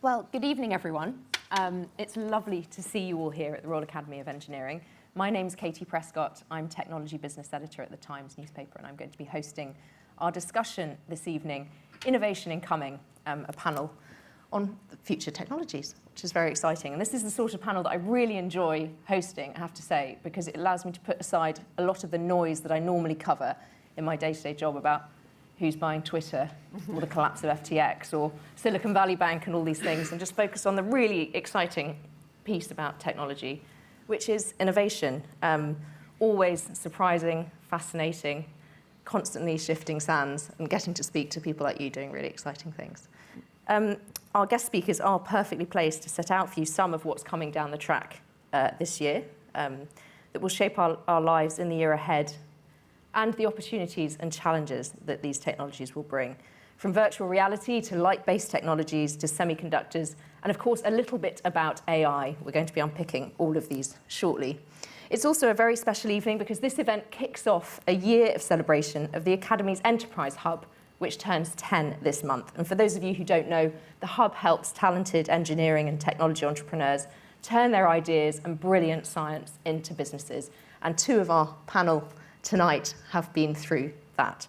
Well, good evening, everyone. It's lovely to see you all here at the Royal Academy of Engineering. My name's Katie Prescott. I'm Technology Business Editor at the Times newspaper, and I'm going to be hosting our discussion this evening, Innovation Incoming, a panel on future technologies, which is very exciting. And this is the sort of panel that I really enjoy hosting, I have to say, because it allows me to put aside a lot of the noise that I normally cover in my day-to-day job about who's buying Twitter, or the collapse of FTX, or Silicon Valley Bank and all these things, and just focus on the really exciting piece about technology, which is innovation. Always surprising, fascinating, constantly shifting sands, and getting to speak to people like you doing really exciting things. Our guest speakers are perfectly placed to set out for you some of what's coming down the track this year that will shape our lives in the year ahead, and the opportunities and challenges that these technologies will bring. From virtual reality to light-based technologies to semiconductors, and of course a little bit about AI. We're going to be unpicking all of these shortly. It's also a very special evening because this event kicks off a year of celebration of the Academy's Enterprise Hub, which turns 10 this month. And for those of you who don't know, the Hub helps talented engineering and technology entrepreneurs turn their ideas and brilliant science into businesses. And two of our panel tonight have been through that.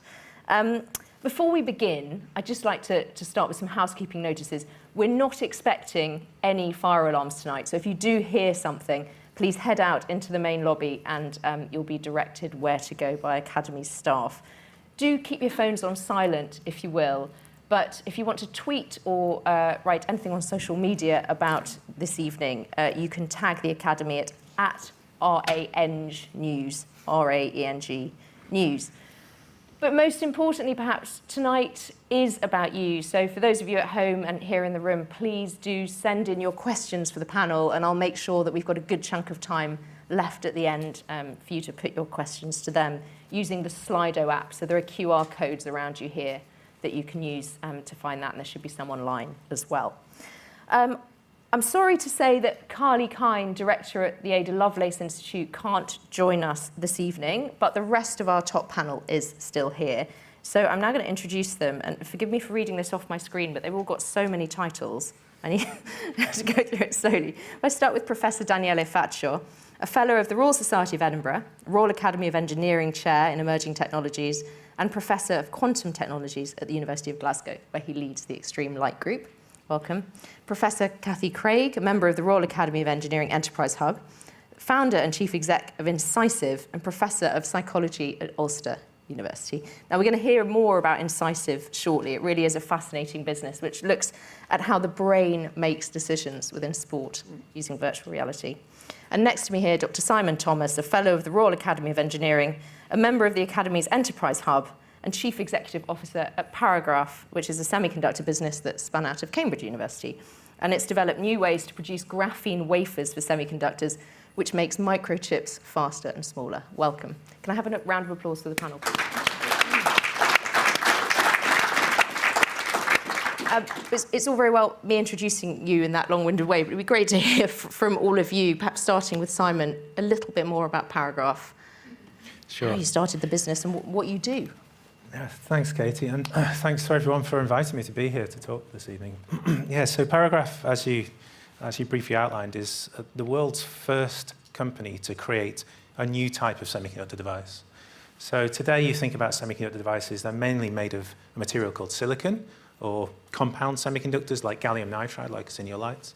Before we begin, I'd just like to start with some housekeeping notices. We're not expecting any fire alarms tonight, so if you do hear something, please head out into the main lobby and you'll be directed where to go by Academy staff. Do keep your phones on silent, if you will, but if you want to tweet or write anything on social media about this evening, you can tag the Academy at RAENG News. RAENG News. But most importantly, perhaps, tonight is about you. So for those of you at home and here in the room, please do send in your questions for the panel, and I'll make sure that we've got a good chunk of time left at the end for you to put your questions to them using the Slido app. So there are QR codes around you here that you can use to find that, and there should be some online as well. I'm sorry to say that Carly Kine, director at the Ada Lovelace Institute, can't join us this evening, but the rest of our top panel is still here. So I'm now going to introduce them, and forgive me for reading this off my screen, but they've all got so many titles. I need to go through it slowly. Let's start with Professor Daniele Faccio, a Fellow of the Royal Society of Edinburgh, Royal Academy of Engineering Chair in Emerging Technologies, and Professor of Quantum Technologies at the University of Glasgow, where he leads the Extreme Light Group. Welcome. Professor Cathy Craig, a member of the Royal Academy of Engineering Enterprise Hub, founder and chief exec of Incisive, and professor of psychology at Ulster University. Now, we're going to hear more about Incisive shortly. It really is a fascinating business which looks at how the brain makes decisions within sport using virtual reality. And next to me here, Dr. Simon Thomas, a fellow of the Royal Academy of Engineering, a member of the Academy's Enterprise Hub, and Chief Executive Officer at Paragraph, which is a semiconductor business that spun out of Cambridge University. And it's developed new ways to produce graphene wafers for semiconductors, which makes microchips faster and smaller. Welcome. Can I have a round of applause for the panel? It's all very well me introducing you in that long-winded way, but it'd be great to hear from all of you, perhaps starting with Simon, a little bit more about Paragraph. Sure. How you started the business and what you do. Yeah, thanks, Katie, and thanks to everyone for inviting me to be here to talk this evening. Yeah, so Paragraph, as you briefly outlined, is the world's first company to create a new type of semiconductor device. So today you think about semiconductor devices, they're mainly made of a material called silicon, or compound semiconductors like gallium nitride, like it's in your lights.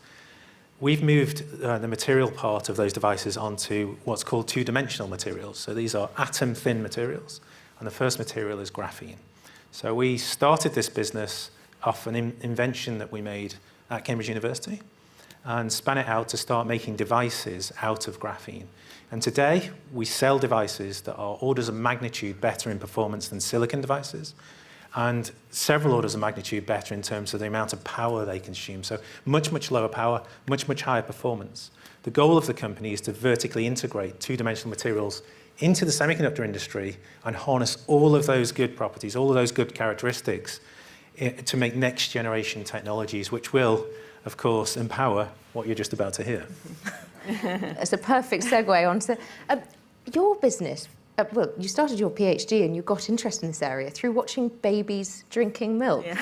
We've moved the material part of those devices onto what's called two-dimensional materials. So these are atom-thin materials, and the first material is graphene. So we started this business off an invention that we made at Cambridge University and span it out to start making devices out of graphene. And today, we sell devices that are orders of magnitude better in performance than silicon devices, and several orders of magnitude better in terms of the amount of power they consume. So much, much lower power, much, much higher performance. The goal of the company is to vertically integrate two-dimensional materials into the semiconductor industry and harness all of those good properties, all of those good characteristics to make next generation technologies, which will, of course, empower what you're just about to hear. It's a perfect segue onto your business. well, you started your PhD and you got interested in this area through watching babies drinking milk. Yeah.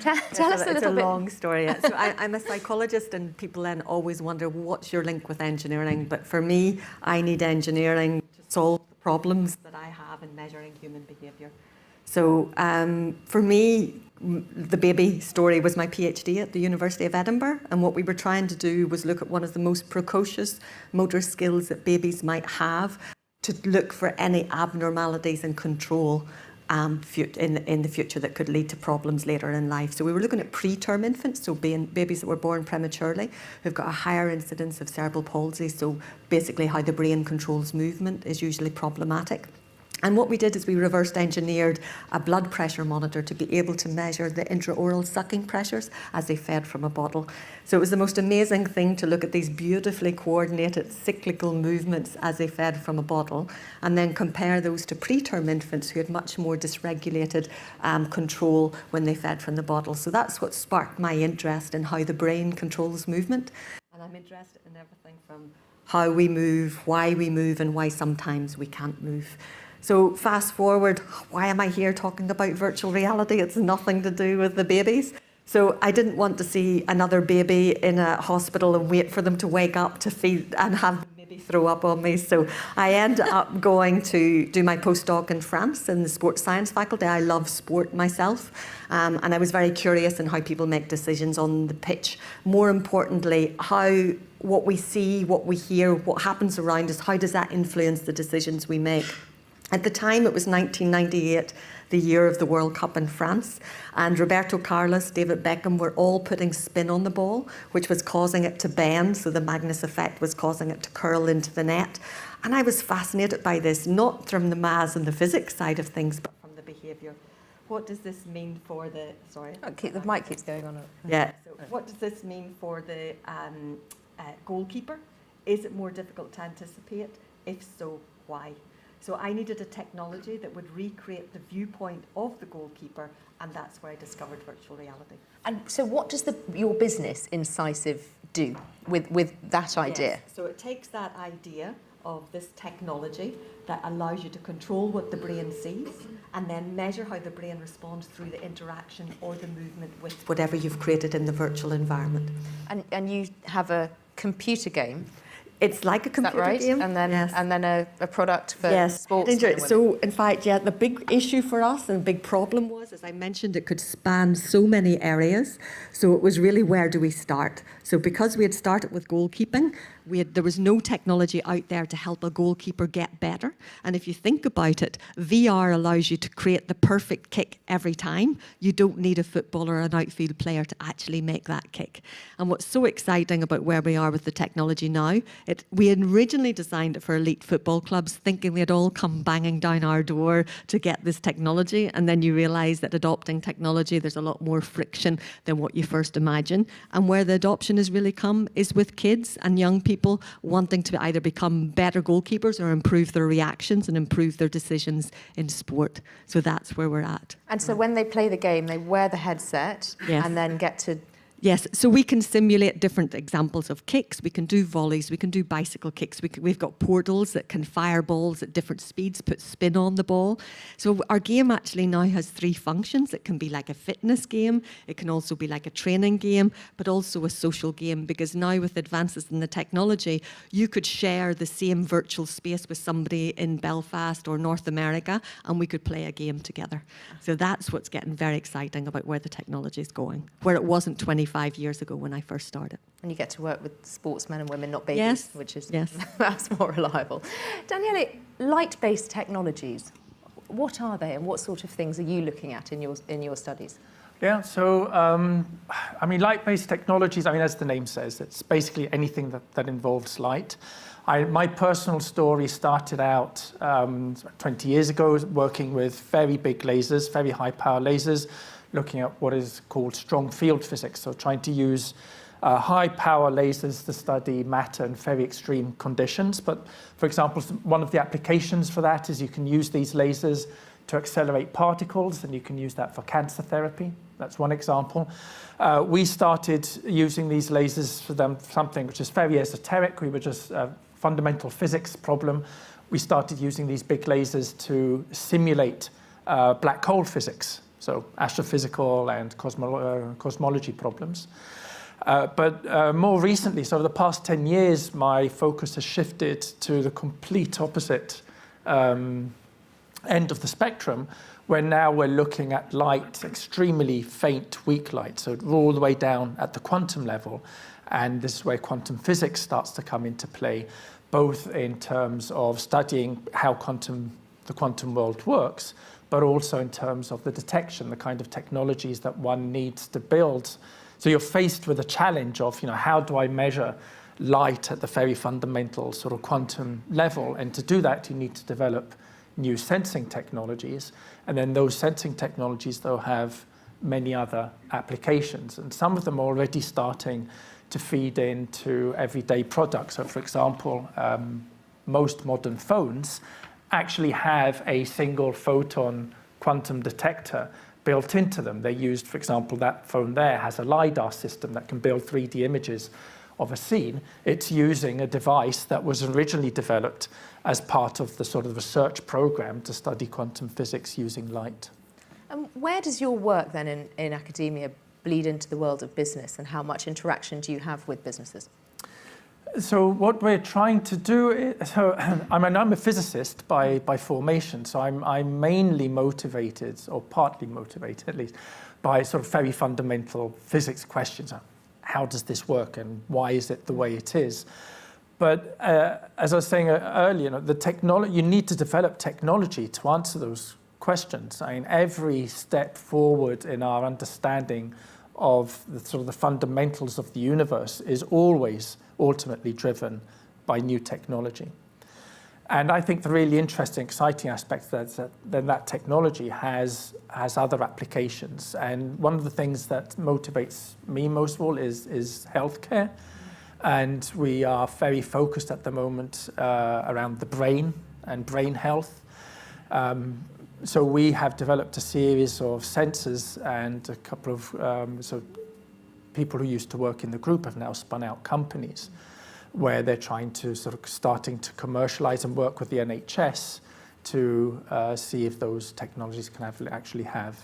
Tell us a little bit. It's a long story. So I'm a psychologist, and people then always wonder, what's your link with engineering? But for me, I need engineering to solve the problems that I have in measuring human behaviour. So for me, the baby story was my PhD at the University of Edinburgh, and what we were trying to do was look at one of the most precocious motor skills that babies might have, to look for any abnormalities in control in the future that could lead to problems later in life. So we were looking at preterm infants, so babies that were born prematurely, who've got a higher incidence of cerebral palsy, so basically how the brain controls movement is usually problematic. And what we did is we reversed engineered a blood pressure monitor to be able to measure the intraoral sucking pressures as they fed from a bottle. So it was the most amazing thing to look at these beautifully coordinated cyclical movements as they fed from a bottle, and then compare those to preterm infants who had much more dysregulated control when they fed from the bottle. So that's what sparked my interest in how the brain controls movement. And I'm interested in everything from how we move, why we move, and why sometimes we can't move. So fast forward, why am I here talking about virtual reality? It's nothing to do with the babies. So I didn't want to see another baby in a hospital and wait for them to wake up to feed and have them maybe throw up on me. So I ended up going to do my postdoc in France in the sports science faculty. I love sport myself. And I was very curious in how people make decisions on the pitch. More importantly, what we see, what we hear, what happens around us, how does that influence the decisions we make? At the time, it was 1998, the year of the World Cup in France, and Roberto Carlos, David Beckham were all putting spin on the ball, which was causing it to bend, so the Magnus effect was causing it to curl into the net. And I was fascinated by this, not from the maths and the physics side of things, but from the behaviour. What does this mean for the... Sorry. The mic keeps going on. Yeah. So what does this mean for the goalkeeper? Is it more difficult to anticipate? If so, why? So I needed a technology that would recreate the viewpoint of the goalkeeper, and that's where I discovered virtual reality. And so what does your business, Incisive, do with that idea? Yes. So it takes that idea of this technology that allows you to control what the brain sees and then measure how the brain responds through the interaction or the movement with whatever you've created in the virtual environment. And you have a computer game. It's like a computer game. And then, yes. and then a product for sports. So, in fact, the big issue for us and big problem was, as I mentioned, it could span so many areas. So it was really, where do we start? So because we had started with goalkeeping, there was no technology out there to help a goalkeeper get better. And if you think about it, VR allows you to create the perfect kick every time. You don't need a footballer or an outfield player to actually make that kick. And what's so exciting about where we are with the technology now, we had originally designed it for elite football clubs, thinking they'd all come banging down our door to get this technology. And then you realise that adopting technology, there's a lot more friction than what you first imagine. And where the adoption has really come is with kids and young people wanting to either become better goalkeepers or improve their reactions and improve their decisions in sport. So that's where we're at. And so when they play the game, they wear the headset and then get to... Yes, so we can simulate different examples of kicks. We can do volleys, we can do bicycle kicks. We've got portals that can fire balls at different speeds, put spin on the ball. So our game actually now has 3 functions. It can be like a fitness game, it can also be like a training game, but also a social game, because now with advances in the technology, you could share the same virtual space with somebody in Belfast or North America, and we could play a game together. So that's what's getting very exciting about where the technology is going, where it wasn't 25 years ago when I first started. And you get to work with sportsmen and women, not babies, which is that's more reliable. Daniele, light-based technologies, what are they and what sort of things are you looking at in your studies? Yeah, so, light-based technologies, as the name says, it's basically anything that involves light. My personal story started out 20 years ago working with very big lasers, very high-power lasers, looking at what is called strong field physics, so trying to use high-power lasers to study matter in very extreme conditions. But, for example, one of the applications for that is you can use these lasers to accelerate particles, and you can use that for cancer therapy. That's one example. We started using these lasers for something which is very esoteric. We were just a fundamental physics problem. we started using these big lasers to simulate black hole physics, so astrophysical and cosmology problems. But more recently, so the past 10 years, my focus has shifted to the complete opposite end of the spectrum, where now we're looking at light, extremely faint, weak light, so all the way down at the quantum level. And this is where quantum physics starts to come into play, both in terms of studying how the quantum world works, but also in terms of the detection, the kind of technologies that one needs to build. So you're faced with a challenge of, how do I measure light at the very fundamental sort of quantum level? And to do that, you need to develop new sensing technologies. And then those sensing technologies, though, have many other applications. And some of them are already starting to feed into everyday products. So, for example, most modern phones actually have a single photon quantum detector built into them. They used, for example, that phone there has a LiDAR system that can build 3D images of a scene. It's using a device that was originally developed as part of the sort of research program to study quantum physics using light. Where does your work then in academia bleed into the world of business, and how much interaction do you have with businesses? So what we're trying to do is, I'm a physicist by formation, so I'm mainly motivated, or partly motivated at least, by sort of very fundamental physics questions. How does this work, and why is it the way it is? But as I was saying earlier, you need to develop technology to answer those questions. I mean, every step forward in our understanding of the sort of the fundamentals of the universe is always ultimately driven by new technology. And I think the really interesting, exciting aspect is that then that technology has other applications. And one of the things that motivates me most of all is healthcare. And we are very focused at the moment around the brain and brain health. So we have developed a series of sensors, and a couple of people who used to work in the group have now spun out companies where they're trying to starting to commercialize and work with the NHS to see if those technologies can actually have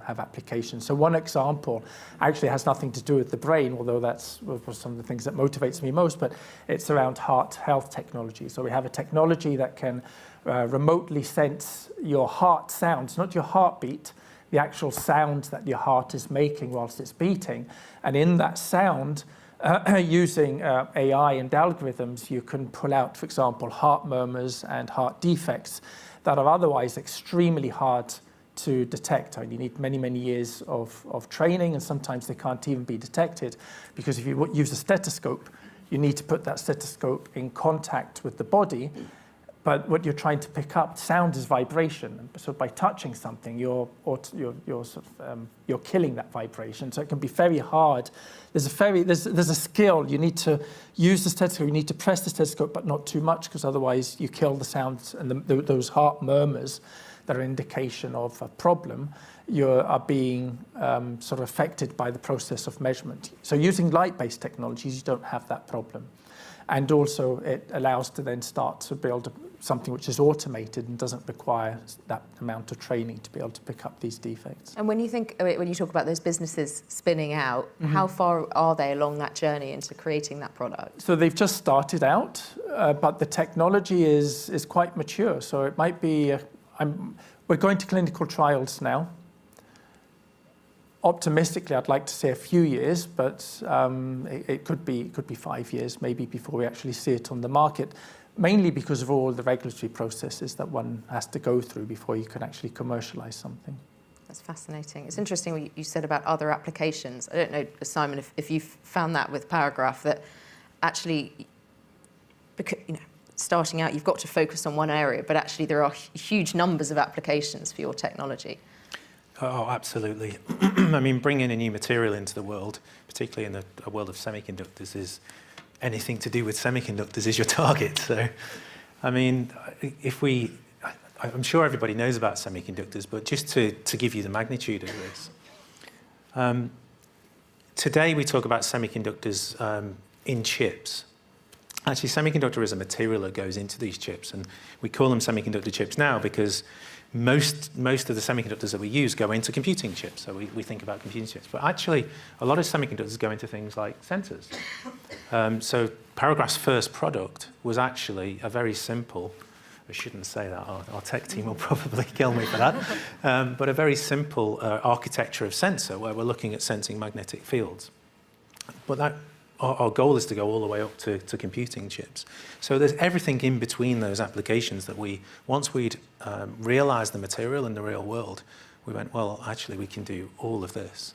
applications. So one example actually has nothing to do with the brain, although that's some of the things that motivates me most, but it's around heart health technology. So we have a technology that can remotely sense your heart sounds, not your heartbeat, the actual sound that your heart is making whilst it's beating. And in that sound, using AI and algorithms, you can pull out, for example, heart murmurs and heart defects that are otherwise extremely hard to detect. I mean, you need many, many years of training, and sometimes they can't even be detected, because if you use a stethoscope, you need to put that stethoscope in contact with the body. But what you're trying to pick up, sound is vibration. So by touching something, you're killing that vibration. So it can be very hard. There's a skill. You need to use the stethoscope. You need to press the stethoscope, but not too much, because otherwise you kill the sounds and those heart murmurs that are an indication of a problem. You are being sort of affected by the process of measurement. So using light-based technologies, you don't have that problem. And also it allows to then start to build something which is automated and doesn't require that amount of training to be able to pick up these defects. And when you talk about those businesses spinning out, how far are they along that journey into creating that product? So they've just started out, but the technology is quite mature. So it might be, we're going to clinical trials now. Optimistically, I'd like to say a few years, but it could be 5 years maybe before we actually see it on the market, mainly because of all the regulatory processes that one has to go through before you can actually commercialize something. That's fascinating. It's interesting what you said about other applications. I don't know, Simon, if you've found that with Paragraph, that actually, because, starting out, you've got to focus on one area, but actually there are huge numbers of applications for your technology. Oh, absolutely. I mean, bringing a new material into the world, particularly in a world of semiconductors, is anything to do with semiconductors is your target. So, I mean, I'm sure everybody knows about semiconductors, but just to give you the magnitude of this. Today we talk about semiconductors in chips. Actually, semiconductor is a material that goes into these chips, and we call them semiconductor chips now because most of the semiconductors that we use go into computing chips, so we think about computing chips. But actually, a lot of semiconductors go into things like sensors. So Paragraph's first product was actually a very simple, I shouldn't say that, our tech team will probably kill me for that, but a very simple architecture of sensor where we're looking at sensing magnetic fields. But our goal is to go all the way up to computing chips. So there's everything in between those applications that once we'd realized the material in the real world, we went, well, actually, we can do all of this.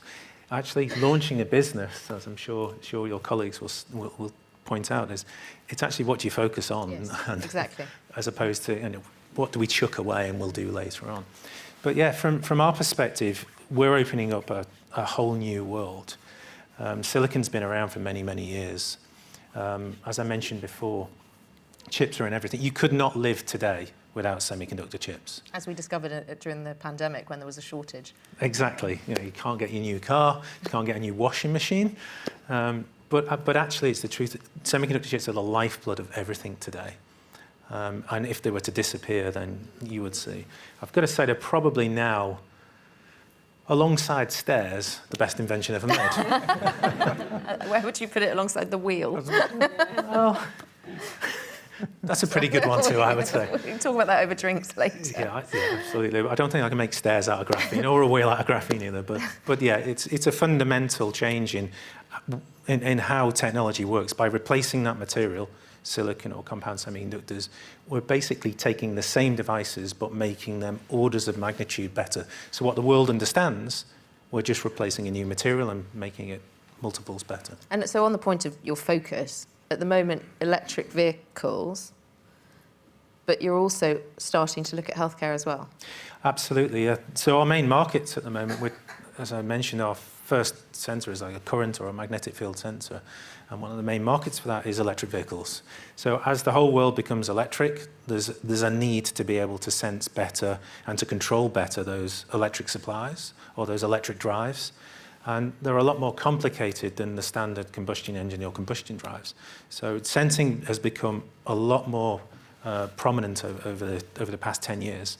Actually, launching a business, as I'm sure your colleagues will point out, it's actually what you focus on. Yes, and exactly. As opposed to, what do we chuck away and we'll do later on. But yeah, from our perspective, we're opening up a whole new world. Silicon's been around for many, many years. As I mentioned before, chips are in everything. You could not live today without semiconductor chips. As we discovered during the pandemic when there was a shortage. Exactly. You can't get your new car, you can't get a new washing machine. But actually, it's the truth. Semiconductor chips are the lifeblood of everything today. And if they were to disappear, then you would see. I've got to say, they're probably now, alongside stairs, the best invention ever made. Where would you put it alongside the wheel? Well, that's a pretty good one too, I would say. We can talk about that over drinks later. Yeah, absolutely. I don't think I can make stairs out of graphene or a wheel out of graphene either. But yeah, it's a fundamental change in how technology works. By replacing that material, silicon or compound semiconductors, we're basically taking the same devices but making them orders of magnitude better. So what the world understands, we're just replacing a new material and making it multiples better. And so on the point of your focus, at the moment, electric vehicles, but you're also starting to look at healthcare as well. Absolutely, yeah. So our main markets at the moment, as I mentioned, our first sensor is like a current or a magnetic field sensor. And one of the main markets for that is electric vehicles. So as the whole world becomes electric, there's a need to be able to sense better and to control better those electric supplies or those electric drives. And they're a lot more complicated than the standard combustion engine or combustion drives. So sensing has become a lot more prominent over the past 10 years.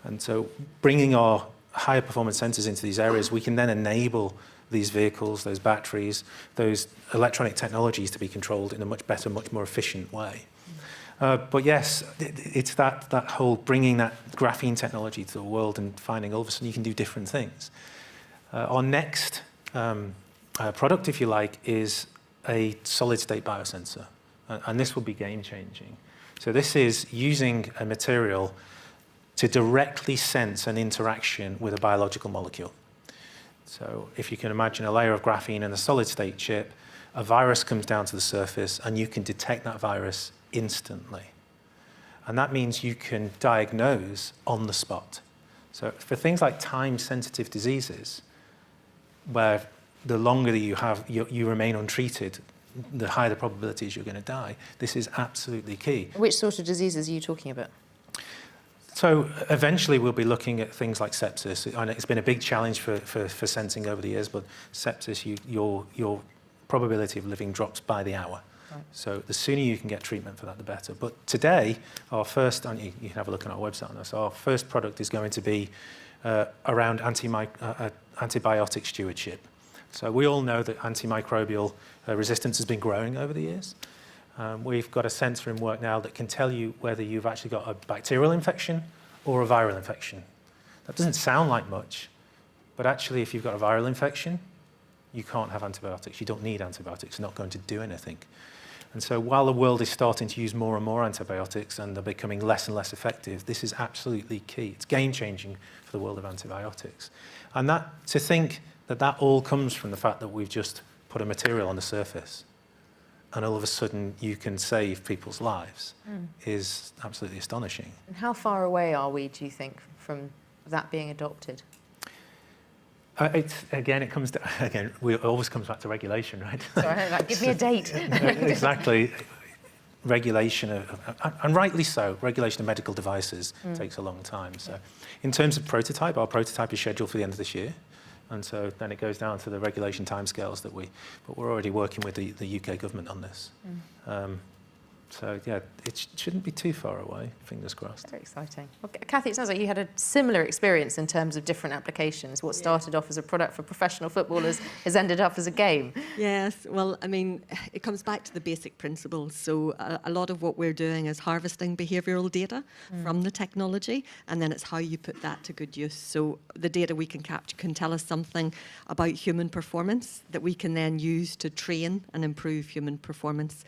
And so bringing our higher performance sensors into these areas, we can then enable these vehicles, those batteries, those electronic technologies to be controlled in a much better, much more efficient way. But yes, it's that whole bringing that graphene technology to the world and finding all of a sudden you can do different things. Our next product, if you like, is a solid-state biosensor. And this will be game-changing. So this is using a material to directly sense an interaction with a biological molecule. So if you can imagine a layer of graphene in a solid-state chip, a virus comes down to the surface, and you can detect that virus instantly. And that means you can diagnose on the spot. So for things like time-sensitive diseases, where the longer that you remain untreated, the higher the probability is you're going to die, this is absolutely key. Which sort of diseases are you talking about? So eventually we'll be looking at things like sepsis. I know it's been a big challenge for sensing over the years, but sepsis, your probability of living drops by the hour. Right. So the sooner you can get treatment for that, the better. But today, our first, and you can have a look on our website on this, our first product is going to be around antibiotic stewardship. So we all know that antimicrobial resistance has been growing over the years. We've got a sensor in work now that can tell you whether you've actually got a bacterial infection or a viral infection. That doesn't sound like much, but actually if you've got a viral infection, you can't have antibiotics. You don't need antibiotics. It's not going to do anything. And so while the world is starting to use more and more antibiotics and they're becoming less and less effective, this is absolutely key. It's game-changing for the world of antibiotics. And to think that all comes from the fact that we've just put a material on the surface and all of a sudden you can save people's lives is absolutely astonishing. And how far away are we, do you think, from that being adopted? It always comes back to regulation, right? Sorry, give me a date. Exactly. Regulation, and rightly so, regulation of medical devices takes a long time. So in terms of prototype, our prototype is scheduled for the end of this year. And so then it goes down to the regulation timescales but we're already working with the UK government on this. So yeah, it shouldn't be too far away, fingers crossed. Very exciting. Well, Kathy, it sounds like you had a similar experience in terms of different applications. What started off as a product for professional footballers has ended up as a game. Yes, well, I mean, it comes back to the basic principles. So a lot of what we're doing is harvesting behavioural data from the technology, and then it's how you put that to good use. So the data we can capture can tell us something about human performance that we can then use to train and improve human performance.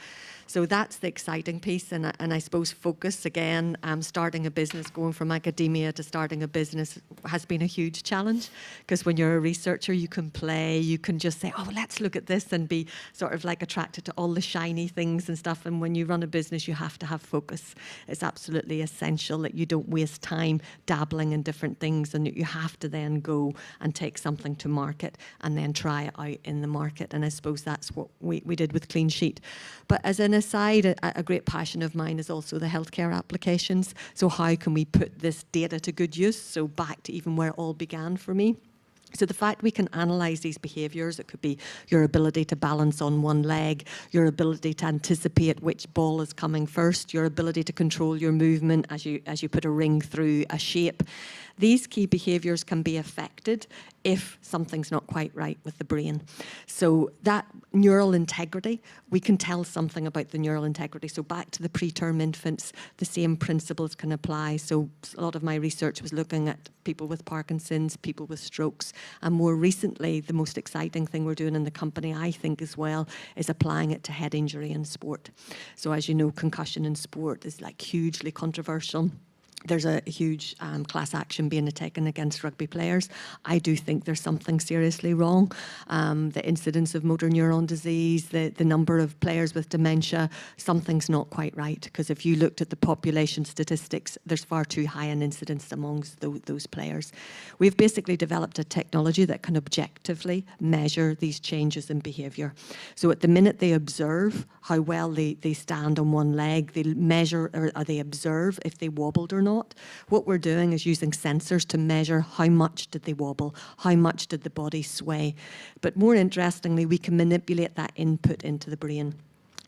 So that's the exciting piece, and I suppose focus, again, starting a business, going from academia to starting a business has been a huge challenge, because when you're a researcher, you can play, you can just say, oh, let's look at this, and be sort of like attracted to all the shiny things and stuff. And when you run a business, you have to have focus. It's absolutely essential that you don't waste time dabbling in different things, and that you have to then go and take something to market and then try it out in the market. And I suppose that's what we did with Clean Sheet. But as an aside, a great passion of mine is also the healthcare applications. So how can we put this data to good use? So back to even where it all began for me. So the fact we can analyse these behaviours, it could be your ability to balance on one leg, your ability to anticipate which ball is coming first, your ability to control your movement as you put a ring through a shape. These key behaviours can be affected if something's not quite right with the brain. So that neural integrity, we can tell something about the neural integrity. So back to the preterm infants, the same principles can apply. So a lot of my research was looking at people with Parkinson's, people with strokes, and more recently, the most exciting thing we're doing in the company, I think as well, is applying it to head injury in sport. So as you know, concussion in sport is like hugely controversial. There's a huge class action being taken against rugby players. I do think there's something seriously wrong. The incidence of motor neuron disease, the number of players with dementia, something's not quite right. Because if you looked at the population statistics, there's far too high an incidence amongst those players. We've basically developed a technology that can objectively measure these changes in behaviour. So at the minute they observe how well they stand on one leg, they measure or they observe if they wobbled or not. What we're doing is using sensors to measure how much did they wobble, how much did the body sway. But more interestingly, we can manipulate that input into the brain.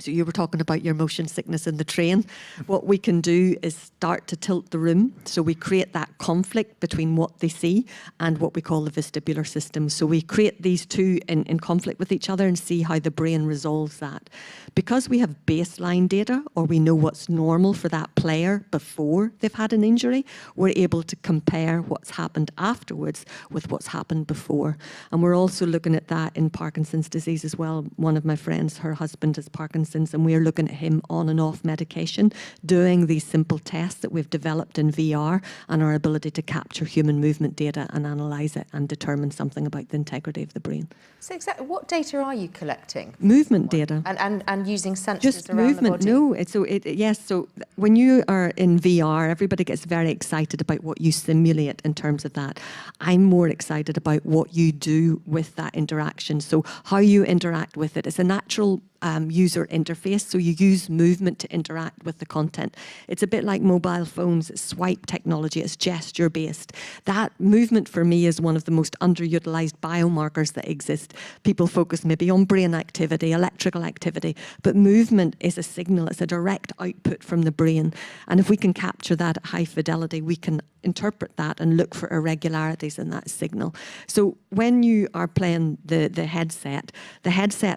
So you were talking about your motion sickness in the train. What we can do is start to tilt the room. So we create that conflict between what they see and what we call the vestibular system. So we create these two in conflict with each other and see how the brain resolves that. Because we have baseline data, or we know what's normal for that player before they've had an injury, we're able to compare what's happened afterwards with what's happened before. And we're also looking at that in Parkinson's disease as well. One of my friends, her husband has Parkinson's, and we're looking at him on and off medication, doing these simple tests that we've developed in VR, and our ability to capture human movement data and analyse it and determine something about the integrity of the brain. So exactly what data are you collecting? Movement data. And using sensors Just around movement, the body? no. Yes, so when you are in VR, everybody gets very excited about what you simulate in terms of that. I'm more excited about what you do with that interaction. So how you interact with it. It's a natural user interface, so you use movement to interact with the content. It's a bit like mobile phones, it's swipe technology, it's gesture based. That movement for me is one of the most underutilized biomarkers that exist. People focus maybe on brain activity, electrical activity, but movement is a signal, it's a direct output from the brain. And if we can capture that at high fidelity, we can interpret that and look for irregularities in that signal. So when you are playing the headset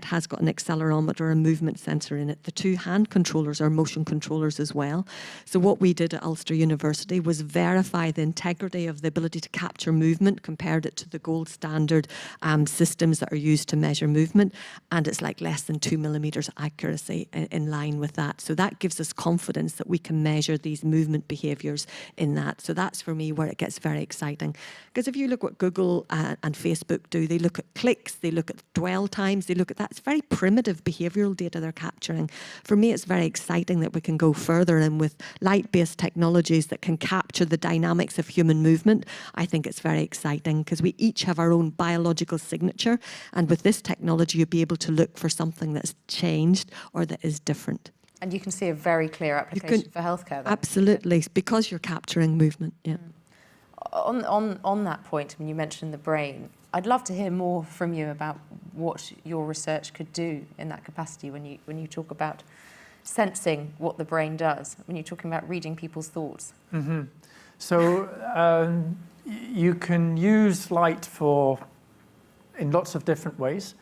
has got an accelerometer, a movement sensor in it. The two hand controllers are motion controllers as well. So what we did at Ulster University was verify the integrity of the ability to capture movement, compared it to the gold standard systems that are used to measure movement, and it's like less than 2 millimeters accuracy in line with that. So that gives us confidence that we can measure these movement behaviours in that. So that's for me where it gets very exciting. Because if you look what Google and Facebook do, they look at clicks, they look at dwell times, they look at that. It's very primitive behavioural data they're capturing. For me, it's very exciting that we can go further, and with light-based technologies that can capture the dynamics of human movement, I think it's very exciting, because we each have our own biological signature, and with this technology, you'll be able to look for something that's changed or that is different. And you can see a very clear application for healthcare then. Absolutely, because you're capturing movement, yeah. On that point, when you mentioned the brain, I'd love to hear more from you about what your research could do in that capacity when you talk about sensing what the brain does when you're talking about reading people's thoughts? Mm-hmm. So you can use light in lots of different ways.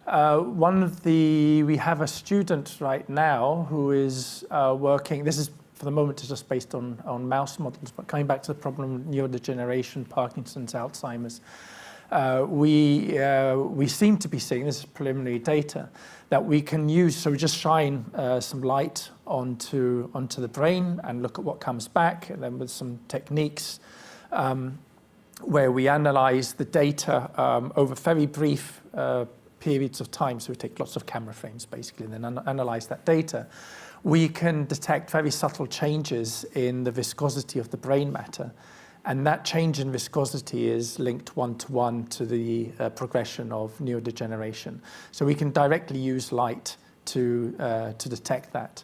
We have a student right now who is working, this is for the moment just based on mouse models, but coming back to the problem of neurodegeneration, Parkinson's, Alzheimer's, we seem to be seeing, this is preliminary data, that we can use, so we just shine some light onto the brain and look at what comes back, and then with some techniques where we analyze the data over very brief periods of time, so we take lots of camera frames basically and then analyze that data, we can detect very subtle changes in the viscosity of the brain matter. And that change in viscosity is linked one-to-one to the progression of neurodegeneration. So we can directly use light to detect that.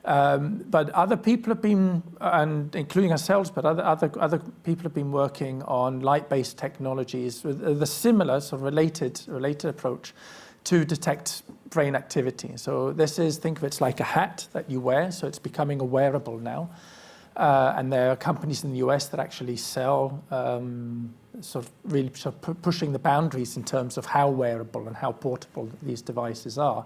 But other people have been, and including ourselves, but other people have been working on light-based technologies with the similar, sort of related approach to detect brain activity. So think of it like a hat that you wear, so it's becoming a wearable now. And there are companies in the US that actually sell pushing the boundaries in terms of how wearable and how portable these devices are.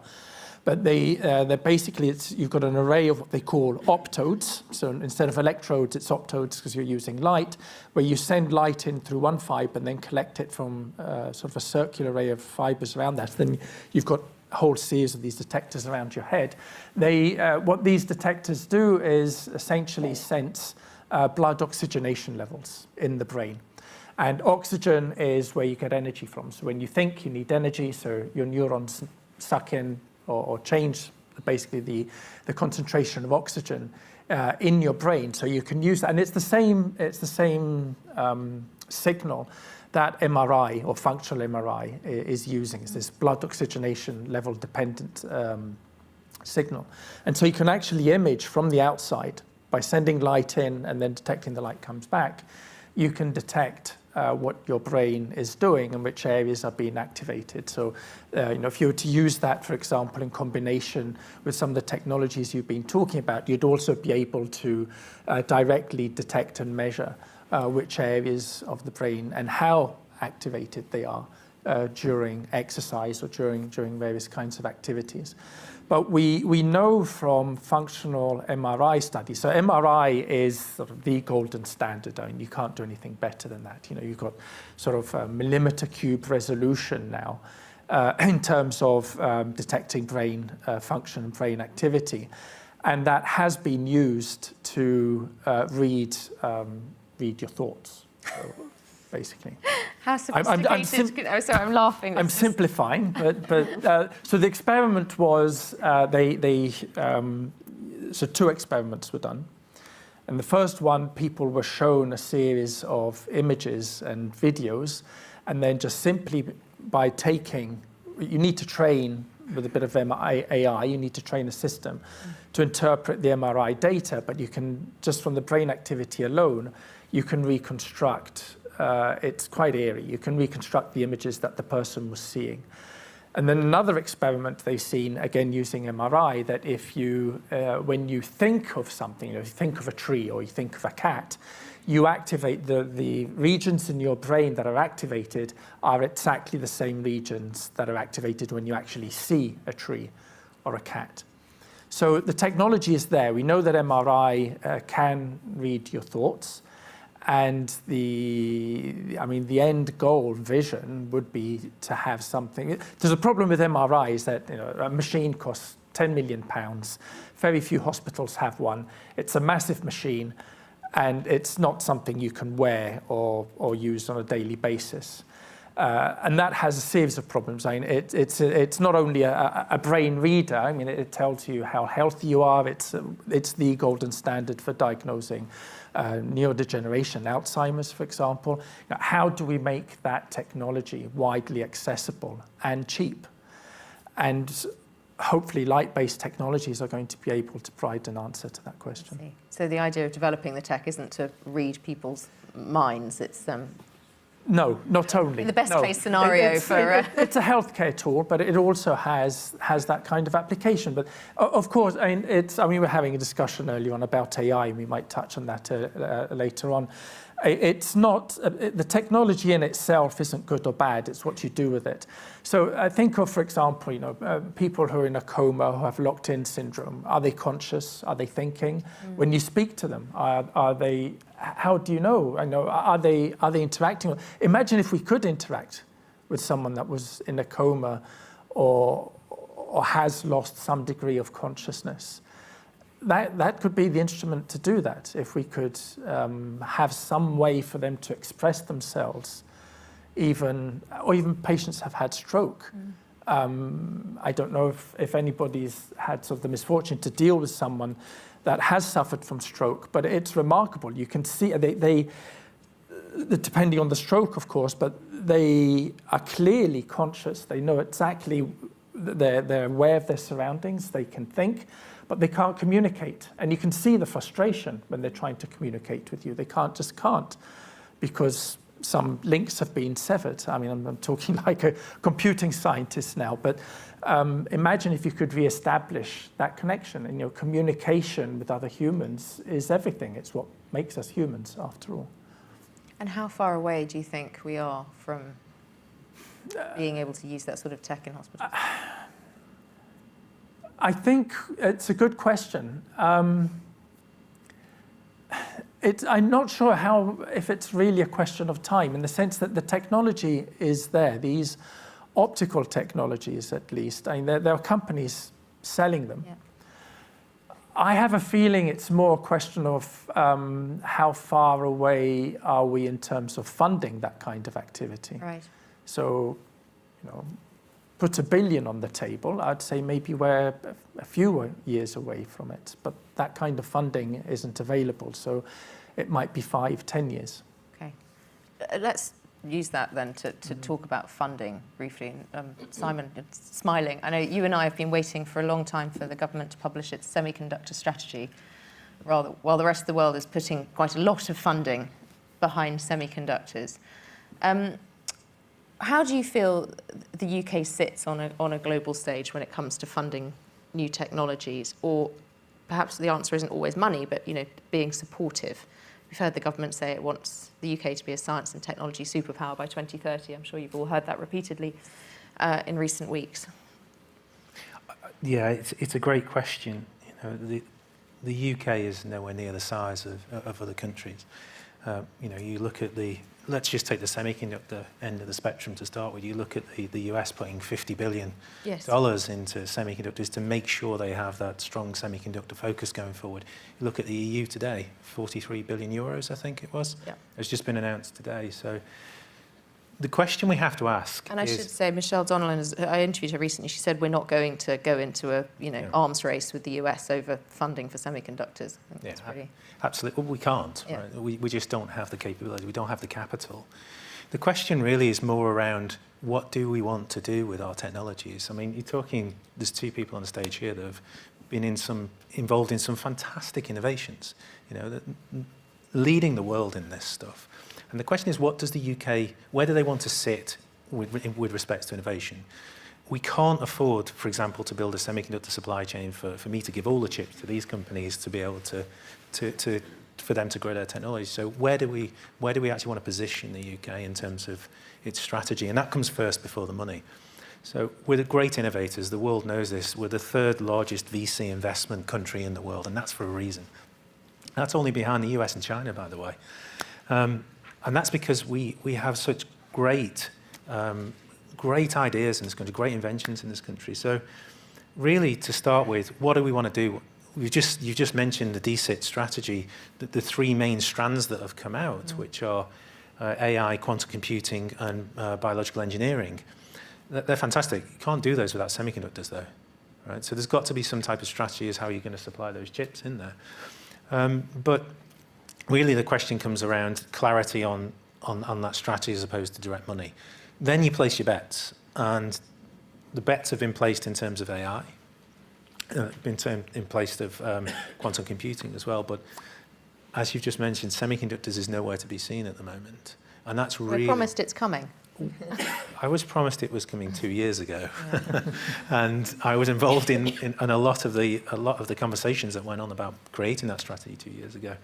But they're basically, you've got an array of what they call optodes. So instead of electrodes, it's optodes because you're using light, where you send light in through one fiber and then collect it from sort of a circular array of fibers around that. Then you've got a whole series of these detectors around your head. What these detectors do is essentially sense blood oxygenation levels in the brain. And oxygen is where you get energy from. So when you think, you need energy, so your neurons suck in or change basically the concentration of oxygen in your brain. So you can use that, and it's the same signal that MRI or functional MRI is using. It's this blood oxygenation level dependent signal. And so you can actually image from the outside by sending light in and then detecting the light comes back. You can detect what your brain is doing and which areas are being activated. So, if you were to use that, for example, in combination with some of the technologies you've been talking about, you'd also be able to directly detect and measure which areas of the brain and how activated they are during exercise or during various kinds of activities. But we know from functional MRI studies, so MRI is sort of the golden standard. I mean, you can't do anything better than that. You've got sort of millimeter cube resolution now in terms of detecting brain function and brain activity. And that has been used to read your thoughts, basically. How sophisticated? I'm laughing. I'm simplifying, but so the experiment was so two experiments were done, and the first one, people were shown a series of images and videos, and then just simply by you need to train with a bit of AI, you need to train a system to interpret the MRI data, but you can, just from the brain activity alone, you can reconstruct. It's quite eerie. You can reconstruct the images that the person was seeing. And then another experiment they've seen, again using MRI, that if you, when you think of something, you think of a tree or you think of a cat, you activate the regions in your brain that are activated are exactly the same regions that are activated when you actually see a tree or a cat. So the technology is there. We know that MRI can read your thoughts. And the end goal vision would be to have something. There's a problem with MRI is that a machine costs £10 million. Very few hospitals have one. It's a massive machine, and it's not something you can wear or use on a daily basis. And that has a series of problems. I mean, it's not only a brain reader. I mean, it tells you how healthy you are. It's the golden standard for diagnosing neurodegeneration, Alzheimer's, for example. How do we make that technology widely accessible and cheap? And hopefully light-based technologies are going to be able to provide an answer to that question. So the idea of developing the tech isn't to read people's minds, it's No, not only. The best no. case scenario It's a healthcare tool, but it also has that kind of application. But of course, I mean, we were having a discussion earlier on about AI, and we might touch on that later on. It's not, the technology in itself isn't good or bad, it's what you do with it. So I think of, for example, people who are in a coma who have locked-in syndrome. Are they conscious? Are they thinking? When you speak to them, are they, how do you know? Are they interacting? Imagine if we could interact with someone that was in a coma or has lost some degree of consciousness. That could be the instrument to do that, if we could have some way for them to express themselves, or even patients have had stroke. I don't know if anybody's had sort of the misfortune to deal with someone that has suffered from stroke, but it's remarkable. You can see they depending on the stroke, of course, but they are clearly conscious. They know exactly, they're aware of their surroundings, they can think, but they can't communicate. And you can see the frustration when they're trying to communicate with you. They just can't, because some links have been severed. I mean, I'm talking like a computing scientist now, but imagine if you could re-establish that connection. And communication with other humans is everything. It's what makes us humans, after all. And how far away do you think we are from being able to use that sort of tech in hospitals? I think it's a good question. I'm not sure if it's really a question of time, in the sense that the technology is there, these optical technologies at least. I mean, there are companies selling them. Yeah. I have a feeling it's more a question of how far away are we in terms of funding that kind of activity. Right. So, put $1 billion on the table, I'd say maybe we're a few years away from it, but that kind of funding isn't available, so it might be 5-10 years. Okay. Let's use that then to talk about funding briefly. Simon, you're smiling. I know you and I have been waiting for a long time for the government to publish its semiconductor strategy, while the rest of the world is putting quite a lot of funding behind semiconductors. How do you feel the UK sits on a global stage when it comes to funding new technologies? Or perhaps the answer isn't always money, but being supportive. We've heard the government say it wants the UK to be a science and technology superpower by 2030. I'm sure you've all heard that repeatedly in recent weeks. Yeah, it's a great question. The UK is nowhere near the size of other countries. You look at let's just take the semiconductor end of the spectrum to start with. You look at the US putting $50 billion into semiconductors to make sure they have that strong semiconductor focus going forward. You look at the EU today, 43 billion euros, I think it was. Yeah. It's just been announced today. So the question we have to ask I should say, Michelle Donnellan, I interviewed her recently, she said we're not going to go into a arms race with the US over funding for semiconductors. Absolutely. Well, we can't. Yeah. Right? We just don't have the capability. We don't have the capital. The question really is more around what do we want to do with our technologies? I mean, there's two people on the stage here that have been involved in some fantastic innovations, leading the world in this stuff. And the question is, what does the UK, where do they want to sit with respect to innovation? We can't afford, for example, to build a semiconductor supply chain for me to give all the chips to these companies to be able for them to grow their technology. So where do we actually want to position the UK in terms of its strategy? And that comes first before the money. So we're the great innovators. The world knows this. We're the third largest VC investment country in the world, and that's for a reason. That's only behind the US and China, by the way. And that's because we have such great ideas in this country, great inventions in this country. So really, to start with, what do we want to do? You've just mentioned the DCIT strategy, the three main strands that have come out, which are AI, quantum computing, and biological engineering. They're fantastic. You can't do those without semiconductors, though. Right? So there's got to be some type of strategy as how you're going to supply those chips in there. But really, the question comes around clarity on that strategy as opposed to direct money. Then you place your bets, and the bets have been placed in terms of AI, in place of quantum computing as well. But as you've just mentioned, semiconductors is nowhere to be seen at the moment. And that's We're really... promised it's coming. I was promised it was coming 2 years ago, and I was involved in a lot of the conversations that went on about creating that strategy 2 years ago.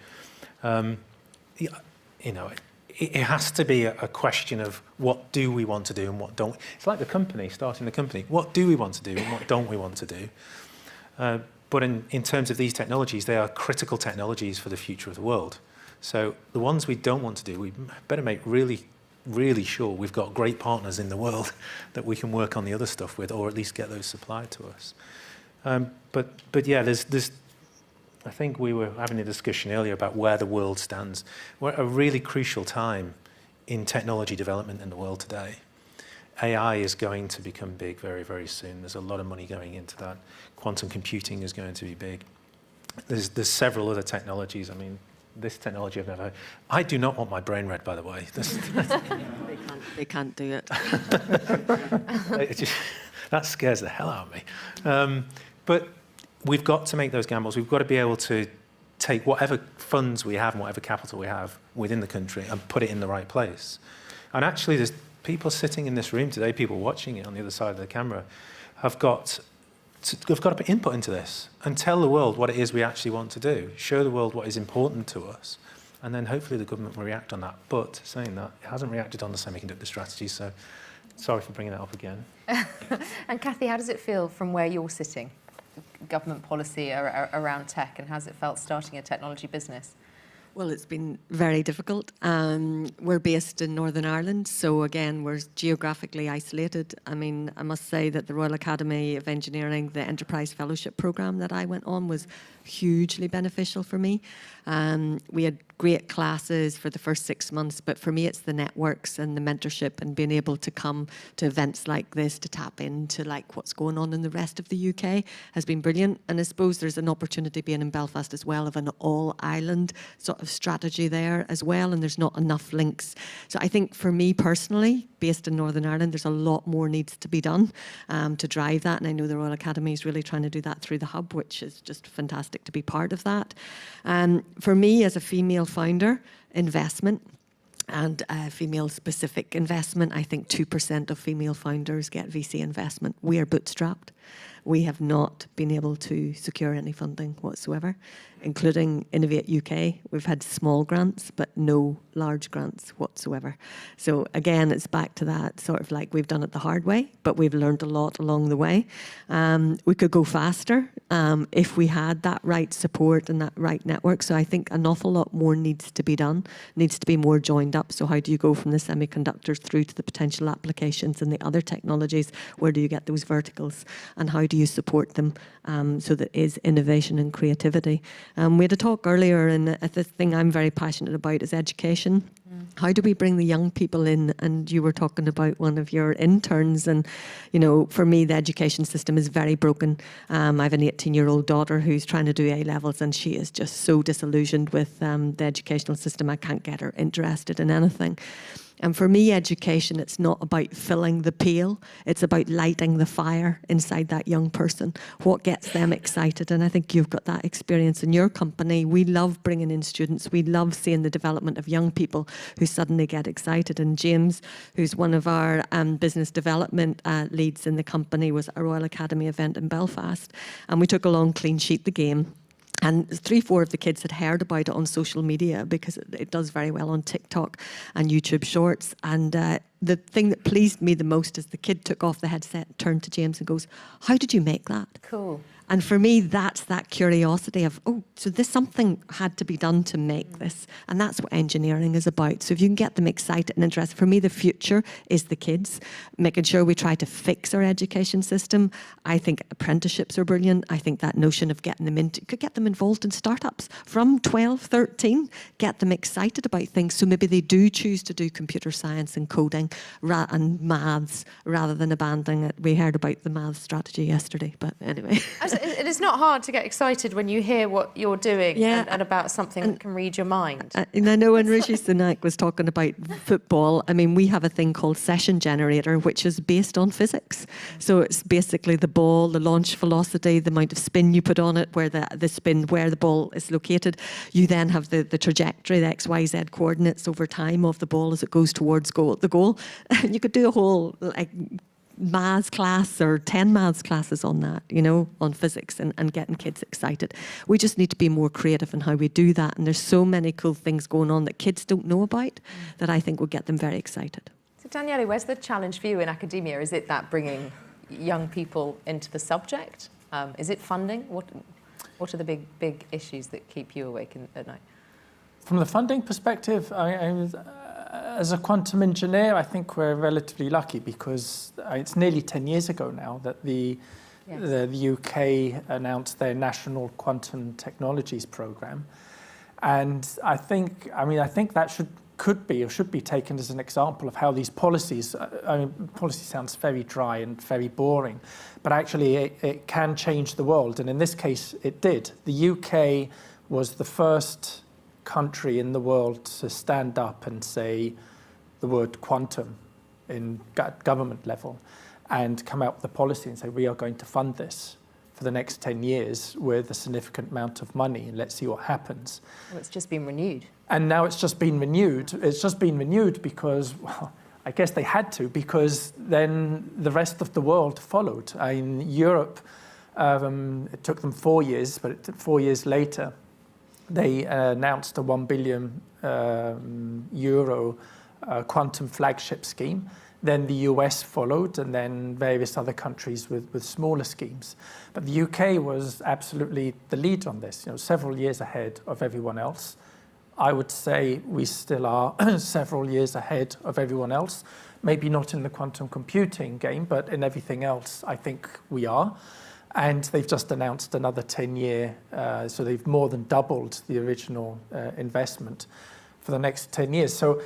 You know, it has to be a question of what do we want to do and what don't. It's like the company, starting the company. What do we want to do and what don't we want to do? But in terms of these technologies, they are critical technologies for the future of the world. So the ones we don't want to do, we better make really sure we've got great partners in the world that we can work on the other stuff with, or at least get those supplied to us. But yeah, there's I think we were having a discussion earlier about where the world stands. We're at a really crucial time in technology development in the world today. AI is going to become big very, very soon. There's a lot of money going into that. Quantum computing is going to be big. There's several other technologies. I mean, this technology I've never heard. I do not want my brain read, by the way. They can't do it. That scares the hell out of me. But we've got to make those gambles. We've got to be able to take whatever funds we have and whatever capital we have within the country and put it in the right place. And actually, there's people sitting in this room today, people watching it on the other side of the camera, have got to put input into this and tell the world what it is we actually want to do, show the world what is important to us, and then hopefully the government will react on that. But saying that, it hasn't reacted on the semiconductor strategy, so sorry for bringing that up again. And Cathy, how does it feel from where you're sitting? Government policy around tech, and how's it felt starting a technology business? Well, it's been very difficult. We're based in Northern Ireland, so again, we're geographically isolated. I mean, I must say that the Royal Academy of Engineering, the Enterprise Fellowship programme that I went on was hugely beneficial for me. We had great classes for the first 6 months, but for me it's the networks and the mentorship and being able to come to events like this to tap into like what's going on in the rest of the UK has been brilliant. And I suppose there's an opportunity being in Belfast as well of an all-island sort of strategy there as well, and there's not enough links. So I think for me personally, based in Northern Ireland, there's a lot more needs to be done to drive that, and I know the Royal Academy is really trying to do that through the hub, which is just fantastic to be part of that. For me as a female founder, investment and female-specific investment, I think 2% of female founders get VC investment. We are bootstrapped. We have not been able to secure any funding whatsoever, including Innovate UK. We've had small grants, but no large grants whatsoever. So again, it's back to that sort of like we've done it the hard way, but we've learned a lot along the way. We could go faster if we had that right support and that right network. So I think an awful lot more needs to be done, needs to be more joined up. So how do you go from the semiconductors through to the potential applications and the other technologies? Where do you get those verticals? And how do you support them so that is innovation and creativity? We had a talk earlier, and the thing I'm very passionate about is education. How do we bring the young people in? And you were talking about one of your interns, and you know, for me, the education system is very broken. I have an 18-year-old daughter who's trying to do A-levels, and she is just so disillusioned with the educational system. I can't get her interested in anything. And for me, education, it's not about filling the pail. It's about lighting the fire inside that young person. What gets them excited? And I think you've got that experience in your company. We love bringing in students. We love seeing the development of young people who suddenly get excited. And James, who's one of our business development leads in the company, was at a Royal Academy event in Belfast. And we took along Clean Sheet the Game. And 3-4 of the kids had heard about it on social media because it does very well on TikTok and YouTube Shorts. And the thing that pleased me the most is the kid took off the headset, turned to James and goes, "How did you make that?" Cool. And for me, that's that curiosity of, oh, so this something had to be done to make this. And that's what engineering is about. So if you can get them excited and interested, for me, the future is the kids, making sure we try to fix our education system. I think apprenticeships are brilliant. I think that notion of getting them into, could get them involved in startups from 12, 13, get them excited about things. So maybe they do choose to do computer science and coding and maths rather than abandoning it. We heard about the maths strategy yesterday, but anyway. I was it is not hard to get excited when you hear what you're doing and about something that can read your mind. And I know when Rishi Sunak was talking about football, I mean, we have a thing called Session Generator, which is based on physics. So it's basically the ball, the launch velocity, the amount of spin you put on it, where the spin, where the ball is located. You then have the trajectory, the X, Y, Z coordinates over time of the ball as it goes towards the goal. You could do a whole maths class or 10 maths classes on that, on physics and getting kids excited. We just need to be more creative in how we do that. And there's so many cool things going on that kids don't know about that I think will get them very excited. So Daniele, where's the challenge for you in academia? Is it that bringing young people into the subject? Is it funding? What are the big issues that keep you awake at night? From the funding perspective, as a quantum engineer, I think we're relatively lucky because it's nearly 10 years ago now that the UK announced their National Quantum Technologies Programme. And I think that should be taken as an example of how these policies, policy sounds very dry and very boring, but actually it can change the world. And in this case, it did. The UK was the first country in the world to stand up and say the word quantum in government level and come out with a policy and say we are going to fund this for the next 10 years with a significant amount of money and let's see what happens. Well, it's just been renewed. And now it's just been renewed. It's just been renewed because, well, I guess they had to, because then the rest of the world followed. In Europe, it took them 4 years, but 4 years later, they announced a 1 billion euro quantum flagship scheme. Then the US followed, and then various other countries with smaller schemes. But the UK was absolutely the lead on this, several years ahead of everyone else. I would say we still are several years ahead of everyone else. Maybe not in the quantum computing game, but in everything else, I think we are. And they've just announced another 10-year, so they've more than doubled the original investment for the next 10 years. So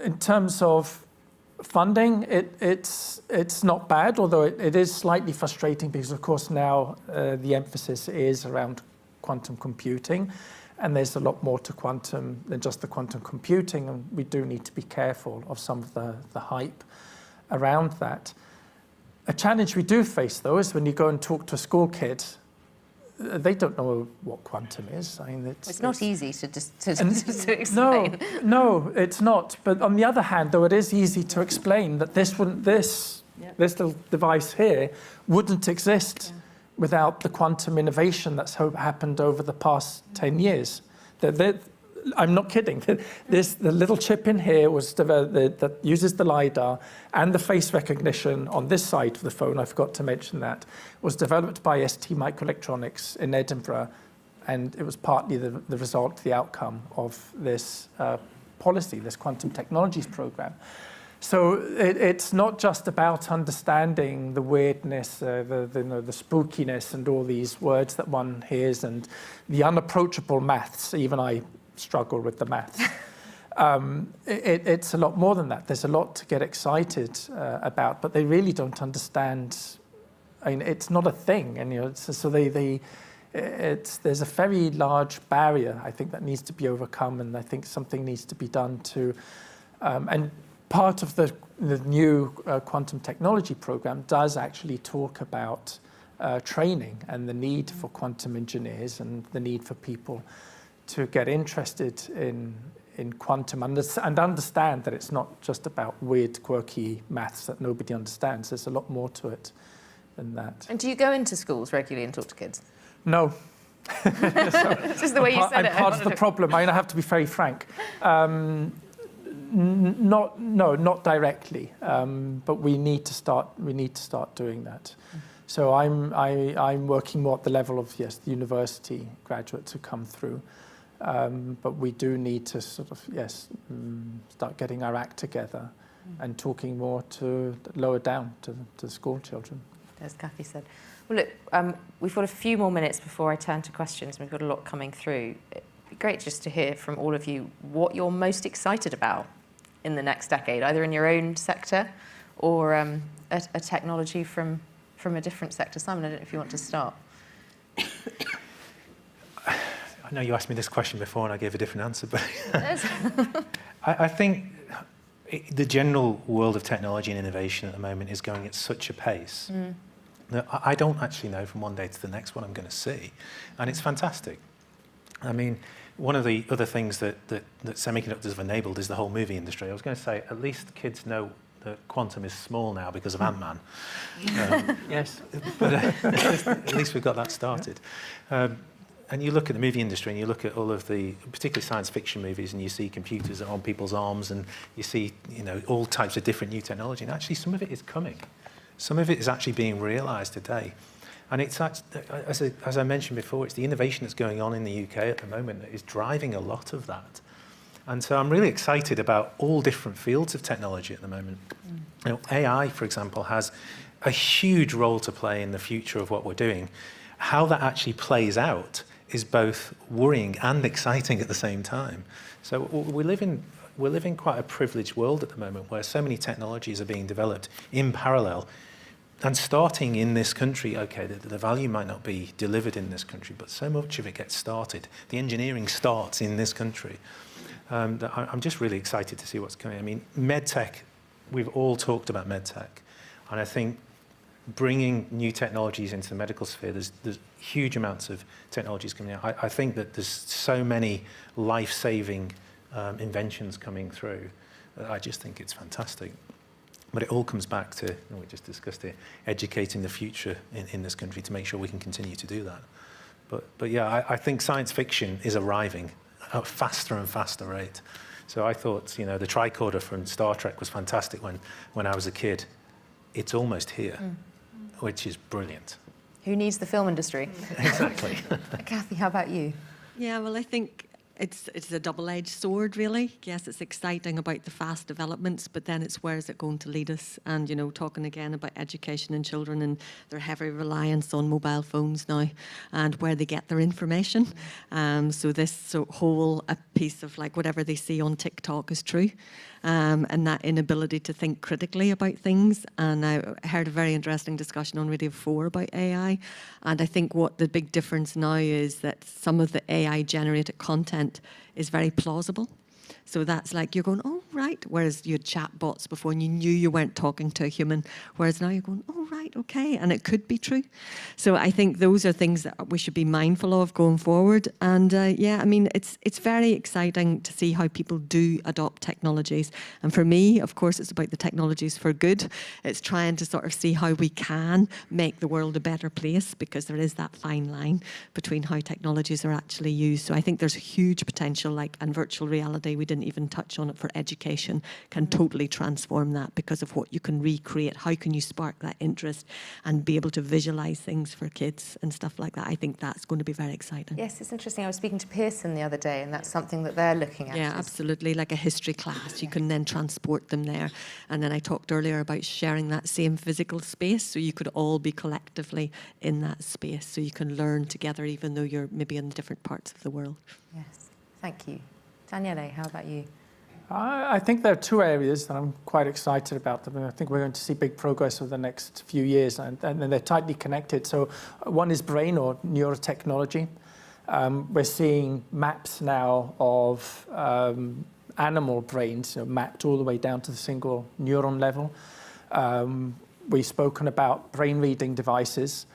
in terms of funding, it's not bad, although it is slightly frustrating because, of course, now the emphasis is around quantum computing. And there's a lot more to quantum than just the quantum computing, and we do need to be careful of some of the hype around that. A challenge we do face, though, is when you go and talk to a school kid, they don't know what quantum is. I mean, it's not easy to explain. No, it's not. But on the other hand, though, it is easy to explain that this little device here wouldn't exist without the quantum innovation that's happened over the past 10 years. I'm not kidding. The little chip in here was that uses the LiDAR and the face recognition on this side of the phone, I forgot to mention that, was developed by ST Microelectronics in Edinburgh, and it was partly the result, the outcome of this policy, this quantum technologies program. So it's not just about understanding the weirdness, the spookiness and all these words that one hears and the unapproachable maths. Even I struggle with the maths. It's a lot more than that. There's a lot to get excited about, but they really don't understand. I mean, it's not a thing, and there's a very large barrier, I think, that needs to be overcome, and I think something needs to be done to and part of the new quantum technology program does actually talk about training and the need for quantum engineers and the need for people to get interested in quantum and understand that it's not just about weird, quirky maths that nobody understands. There's a lot more to it than that. And do you go into schools regularly and talk to kids? No. It's just the way you said it. I'm part of the problem. I mean, I have to be very frank. Not directly, but we need to start doing that. So I'm working more at the level of the university graduates who come through, but we do need to sort of start getting our act together and talking more to lower down to school children. As Kathy said. Well, look, we've got a few more minutes before I turn to questions. We've got a lot coming through. It'd be great just to hear from all of you what you're most excited about in the next decade, either in your own sector or a technology from a different sector. Simon, I don't know if you want to start. I know you asked me this question before and I gave a different answer, but I think the general world of technology and innovation at the moment is going at such a pace that I don't actually know from one day to the next what I'm going to see. And it's fantastic. I mean, one of the other things that semiconductors have enabled is the whole movie industry. I was going to say, at least kids know that quantum is small now because of Ant-Man. Yes. But at least we've got that started. And you look at the movie industry and you look at all of the, particularly science fiction movies, and you see computers on people's arms and you see, all types of different new technology. And actually some of it is coming. Some of it is actually being realized today. And it's, as I mentioned before, it's the innovation that's going on in the UK at the moment that is driving a lot of that. And so I'm really excited about all different fields of technology at the moment. AI, for example, has a huge role to play in the future of what we're doing. How that actually plays out is both worrying and exciting at the same time. So we live in quite a privileged world at the moment where so many technologies are being developed in parallel and starting in this country. Okay, the value might not be delivered in this country, but so much of it gets started. The engineering starts in this country. I'm just really excited to see what's coming. I mean, medtech, we've all talked about medtech, and I think bringing new technologies into the medical sphere, there's huge amounts of technologies coming out. I think that there's so many life-saving inventions coming through. I just think it's fantastic. But it all comes back to, we just discussed it, educating the future in this country to make sure we can continue to do that. But yeah, I think science fiction is arriving at a faster and faster rate. So I thought, the tricorder from Star Trek was fantastic when I was a kid. It's almost here, which is brilliant. Who needs the film industry? Exactly. Kathy, how about you? Yeah, well, I think it's a double-edged sword, really. Yes, it's exciting about the fast developments, but then it's where is it going to lead us? And, talking again about education in children and their heavy reliance on mobile phones now and where they get their information. So this whole piece of whatever they see on TikTok is true. And that inability to think critically about things. And I heard a very interesting discussion on Radio 4 about AI. And I think what the big difference now is that some of the AI-generated content is very plausible. So that's you're going, oh, right. Whereas you had chat bots before and you knew you weren't talking to a human. Whereas now you're going, oh, right, okay. And it could be true. So I think those are things that we should be mindful of going forward. And it's very exciting to see how people do adopt technologies. And for me, of course, it's about the technologies for good. It's trying to sort of see how we can make the world a better place, because there is that fine line between how technologies are actually used. So I think there's huge potential, and virtual reality, we didn't even touch on it, for education, can totally transform that because of what you can recreate. How can you spark that interest and be able to visualize things for kids and stuff like that? I think that's going to be very exciting. Yes, it's interesting. I was speaking to Pearson the other day, and that's something that they're looking at. Yeah, absolutely. Like a history class, you can then transport them there. And then I talked earlier about sharing that same physical space, so you could all be collectively in that space, so you can learn together even though you're maybe in different parts of the world. Yes, thank you. Daniele, how about you? I think there are two areas that I'm quite excited about. I think we're going to see big progress over the next few years, and they're tightly connected. So one is brain or neurotechnology. We're seeing maps now of animal brains, mapped all the way down to the single neuron level. We've spoken about brain reading devices,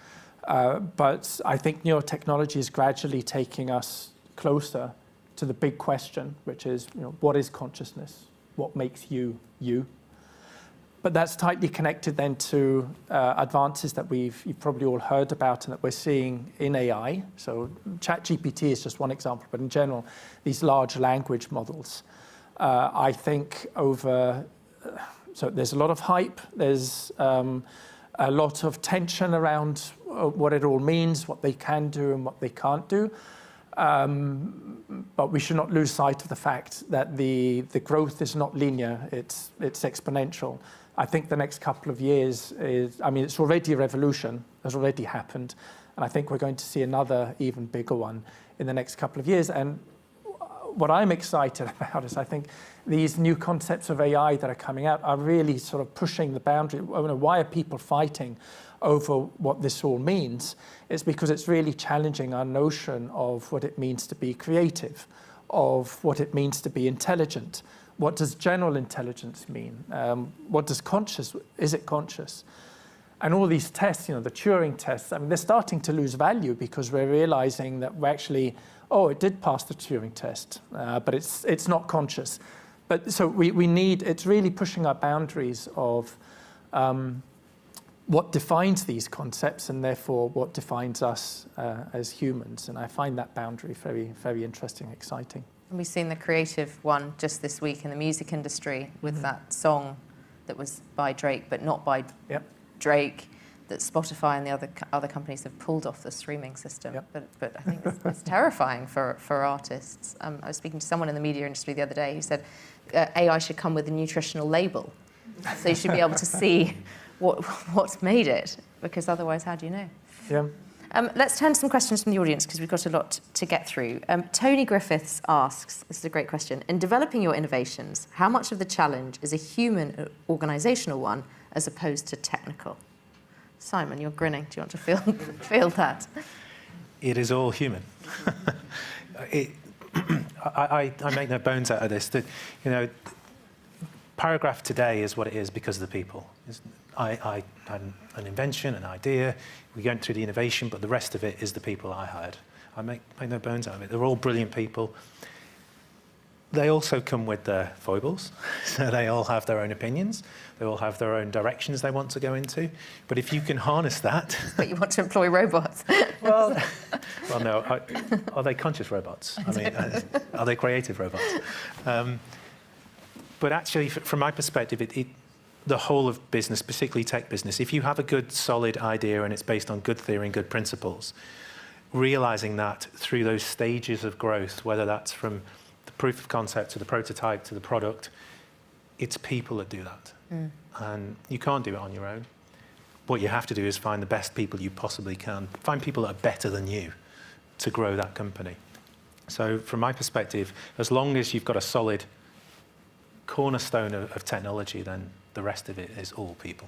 but I think neurotechnology is gradually taking us closer to the big question, which is, what is consciousness? What makes you, you? But that's tightly connected then to advances that you've probably all heard about and that we're seeing in AI. So ChatGPT is just one example, but in general, these large language models. I think so there's a lot of hype. There's a lot of tension around what it all means, what they can do and what they can't do. But we should not lose sight of the fact that the growth is not linear, it's exponential. I think the next couple of years it's already a revolution, has already happened, and I think we're going to see another even bigger one in the next couple of years. And what I'm excited about is I think these new concepts of AI that are coming out are really sort of pushing the boundary. Why are people fighting over what this all means, is because it's really challenging our notion of what it means to be creative, of what it means to be intelligent. What does general intelligence mean? What does conscious, is it conscious? And all these tests, the Turing tests, I mean, they're starting to lose value because we're realizing that we're actually, it did pass the Turing test, but it's not conscious. But so we need, it's really pushing our boundaries of what defines these concepts and therefore what defines us as humans. And I find that boundary very, very interesting, exciting. And we've seen the creative one just this week in the music industry with that song that was by Drake, but not by Drake, that Spotify and the other companies have pulled off the streaming system. But I think it's terrifying for artists. I was speaking to someone in the media industry the other day who said AI should come with a nutritional label. So you should be able to see what's made it, because otherwise how do you know? Yeah. Let's turn to some questions from the audience because we've got a lot to get through. Tony Griffiths asks, this is a great question, in developing your innovations, how much of the challenge is a human organisational one as opposed to technical? Simon, you're grinning. Do you want to feel that? It is all human. I make no bones out of this. That, Paragraph today is what it is because of the people. I had an invention, an idea. We went through the innovation, but the rest of it is the people I hired. I make no bones out of it. They're all brilliant people. They also come with their foibles, so they all have their own opinions. They all have their own directions they want to go into. But if you can harness that... But you want to employ robots. well, no. Are they conscious robots? I mean, are they creative robots? But actually, from my perspective, the whole of business, particularly tech business, if you have a good, solid idea and it's based on good theory and good principles, realizing that through those stages of growth, whether that's from the proof of concept to the prototype to the product, it's people that do that. And you can't do it on your own. What you have to do is find the best people you possibly can. Find people that are better than you to grow that company. So from my perspective, as long as you've got a solid cornerstone of technology, then the rest of it is all people.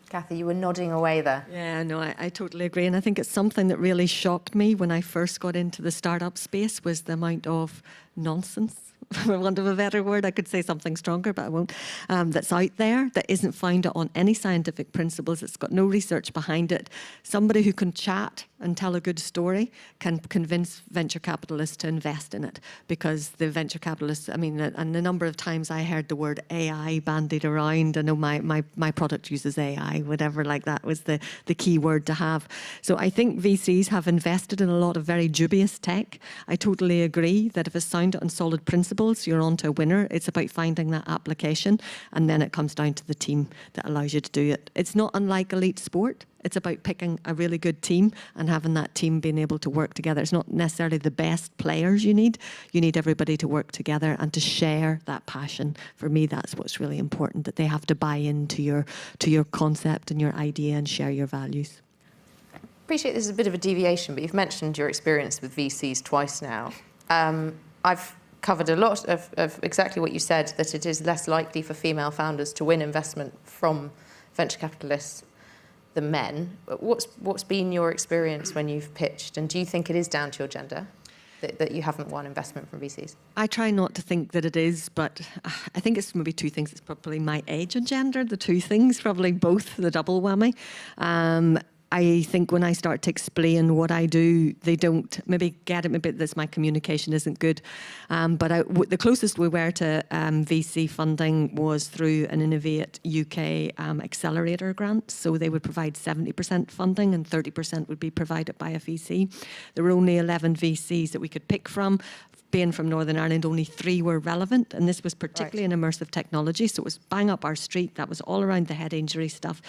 Kathy, you were nodding away there. Yeah, no, I totally agree. And I think it's something that really shocked me when I first got into the startup space was the amount of nonsense, for want of a better word. I could say something stronger, but I won't. That's out there that isn't founded on any scientific principles. It's got no research behind it. Somebody who can chat and tell a good story can convince venture capitalists to invest in it, because the venture capitalists, and the number of times I heard the word AI bandied around. I know my product uses AI, whatever, like that was the key word to have. So I think VCs have invested in a lot of very dubious tech. I totally agree that if it's sounded on solid principles, you're on to a winner. It's about finding that application, and then it comes down to the team that allows you to do it. It's not unlike elite sport. It's about picking a really good team and having that team being able to work together. It's not necessarily the best players you need. You need everybody to work together and to share that passion. For me, that's what's really important, that they have to buy into your concept and your idea and share your values. I appreciate this is a bit of a deviation, but you've mentioned your experience with VCs twice now. I've covered a lot of exactly what you said, that it is less likely for female founders to win investment from venture capitalists than men. What's been your experience when you've pitched, and do you think it is down to your gender that you haven't won investment from VCs? I try not to think that it is, but I think it's maybe two things. It's probably my age and gender, the two things, probably both, the double whammy. I think when I start to explain what I do, they don't maybe get it. Maybe that's my communication isn't good. But the closest we were to VC funding was through an Innovate UK accelerator grant. So they would provide 70% funding and 30% would be provided by a VC. There were only 11 VCs that we could pick from. Being from Northern Ireland, only 3 were relevant, and this was particularly in immersive technology, so it was bang up our street. That was all around the head injury stuff.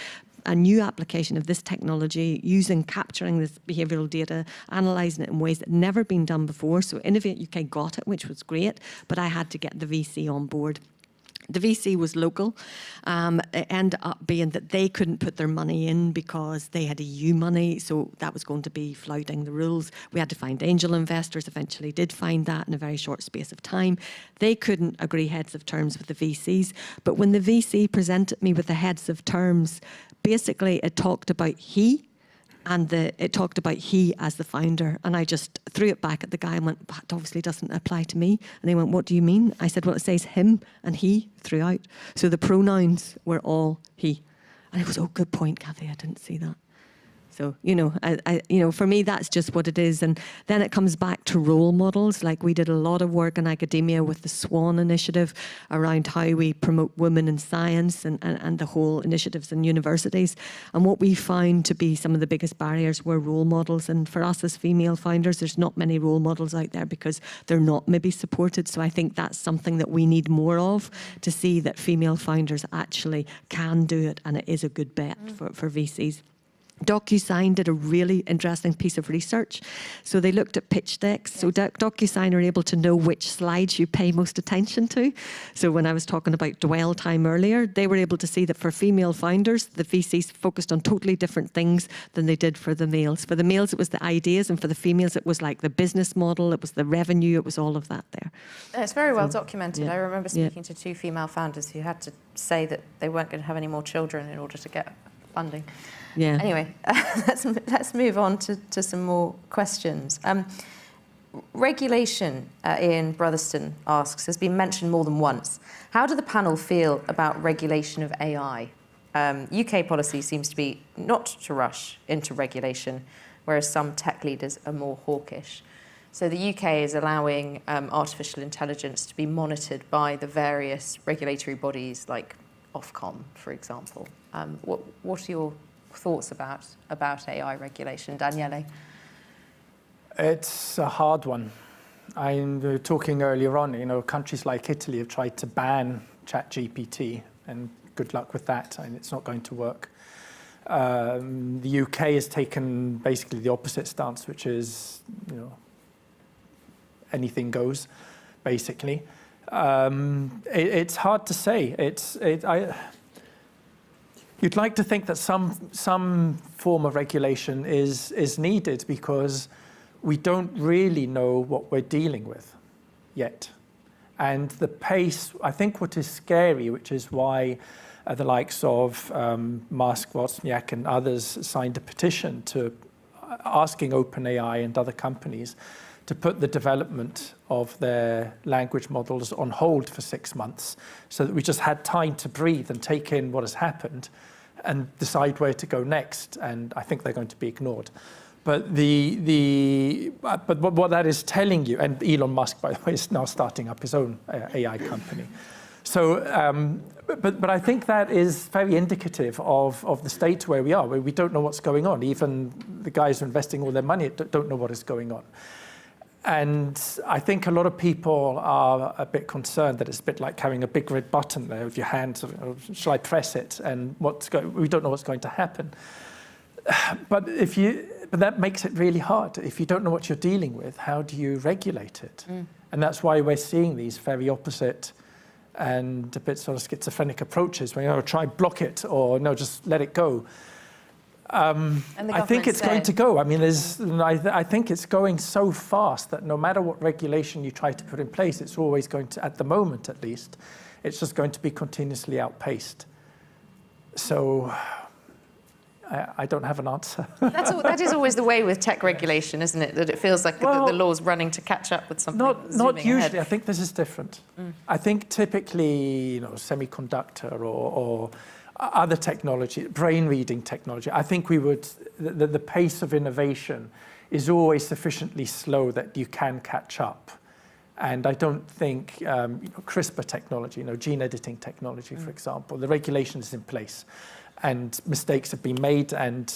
A new application of this technology, capturing this behavioural data, analysing it in ways that had never been done before. So Innovate UK got it, which was great, but I had to get the VC on board. The VC was local. It ended up being that they couldn't put their money in because they had EU money, so that was going to be flouting the rules. We had to find angel investors, eventually did find that in a very short space of time. They couldn't agree heads of terms with the VCs, but when the VC presented me with the heads of terms, basically it talked about he, and it talked about he as the founder. And I just threw it back at the guy and went, that obviously doesn't apply to me. And they went, what do you mean? I said, well, it says him and he throughout. So the pronouns were all he. And it was, oh, good point, Kathy, I didn't see that. So, for me, that's just what it is. And then it comes back to role models. Like, we did a lot of work in academia with the SWAN initiative around how we promote women in science and the whole initiatives in universities. And what we found to be some of the biggest barriers were role models. And for us as female founders, there's not many role models out there because they're not maybe supported. So I think that's something that we need more of, to see that female founders actually can do it, and it is a good bet for VCs. DocuSign did a really interesting piece of research. So they looked at pitch decks. Yes. So DocuSign are able to know which slides you pay most attention to. So when I was talking about dwell time earlier, they were able to see that for female founders, the VCs focused on totally different things than they did for the males. For the males, it was the ideas, and for the females, it was like the business model, it was the revenue, it was all of that there. It's very well documented. Yeah. I remember speaking to 2 female founders who had to say that they weren't going to have any more children in order to get funding. Yeah. Anyway, let's move on to some more questions. Regulation, Ian Brotherston asks, has been mentioned more than once. How do the panel feel about regulation of AI? UK policy seems to be not to rush into regulation, whereas some tech leaders are more hawkish. So the UK is allowing artificial intelligence to be monitored by the various regulatory bodies like Ofcom, for example. What are your thoughts about AI regulation? Daniele? It's a hard one. I'm talking earlier on, countries like Italy have tried to ban ChatGPT, and good luck with that, and it's not going to work. The UK has taken basically the opposite stance, which is, anything goes, basically. It's hard to say. You'd like to think that some form of regulation is needed, because we don't really know what we're dealing with yet. And the pace, I think what is scary, which is why the likes of Musk, Wozniak and others signed a petition to asking OpenAI and other companies to put the development of their language models on hold for 6 months, so that we just had time to breathe and take in what has happened and decide where to go next. And I think they're going to be ignored. But but what that is telling you, and Elon Musk, by the way, is now starting up his own AI company. So, but I think that is very indicative of the state where we are, where we don't know what's going on. Even the guys who are investing all their money don't know what is going on. And I think a lot of people are a bit concerned that it's a bit like having a big red button there with your hand. Shall I press it? And we don't know what's going to happen. But that makes it really hard. If you don't know what you're dealing with, how do you regulate it? And that's why we're seeing these very opposite and a bit sort of schizophrenic approaches, where try block it, or no, just let it go. I think it's going to go. I mean, I think it's going so fast that no matter what regulation you try to put in place, it's always going to, at the moment at least, it's just going to be continuously outpaced. So I don't have an answer. That is always the way with tech regulation, isn't it? That it feels like the law's running to catch up with something. Not usually. Ahead. I think this is different. I think typically, semiconductor or other technology, brain reading technology, I think the pace of innovation is always sufficiently slow that you can catch up. And I don't think CRISPR technology, gene editing technology, for example, the regulation is in place, and mistakes have been made, and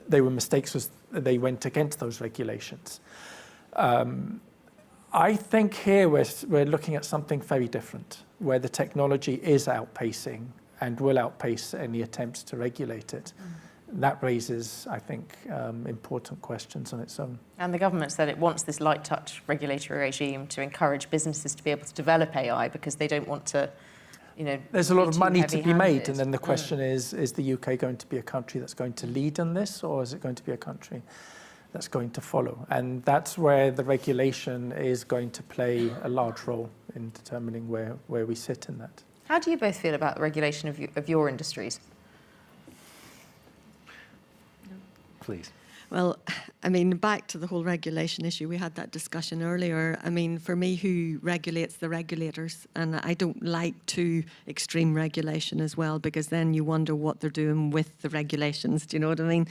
they were mistakes as they went against those regulations. I think here we're looking at something very different, where the technology is outpacing and will outpace any attempts to regulate it. That raises, I think, important questions on its own. And the government said it wants this light touch regulatory regime to encourage businesses to be able to develop AI, because they don't want to There's a lot of too money to be made, heavy-handed. and then the question is the UK going to be a country that's going to lead in this, or is it going to be a country that's going to follow? And that's where the regulation is going to play a large role in determining where we sit in that. How do you both feel about the regulation of your industries? Please. Well, I mean, back to the whole regulation issue, we had that discussion earlier. I mean, for me, who regulates the regulators? And I don't like too extreme regulation as well, because then you wonder what they're doing with the regulations. Do you know what I mean?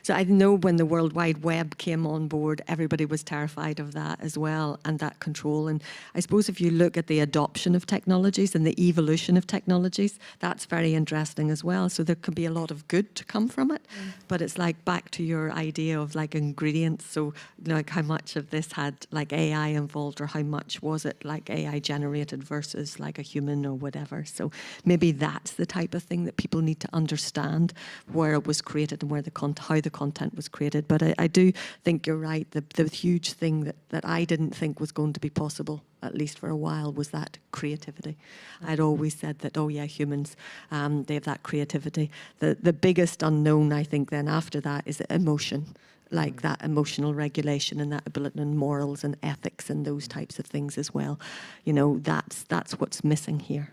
So I know when the World Wide Web came on board, everybody was terrified of that as well, and that control. And I suppose if you look at the adoption of technologies and the evolution of technologies, that's very interesting as well. So there could be a lot of good to come from it, but it's like back to your idea of like ingredients. So like how much of this had like AI involved, or how much was it like AI generated versus like a human or whatever. So maybe that's the type of thing that people need to understand, where it was created and where how the content was created. But I do think you're right. The huge thing that I didn't think was going to be possible, at least for a while, was that creativity. I'd always said that, oh yeah, humans, they have that creativity. The biggest unknown, I think, then after that is emotion, like that emotional regulation and that ability, and morals and ethics and those types of things as well. That's what's missing here.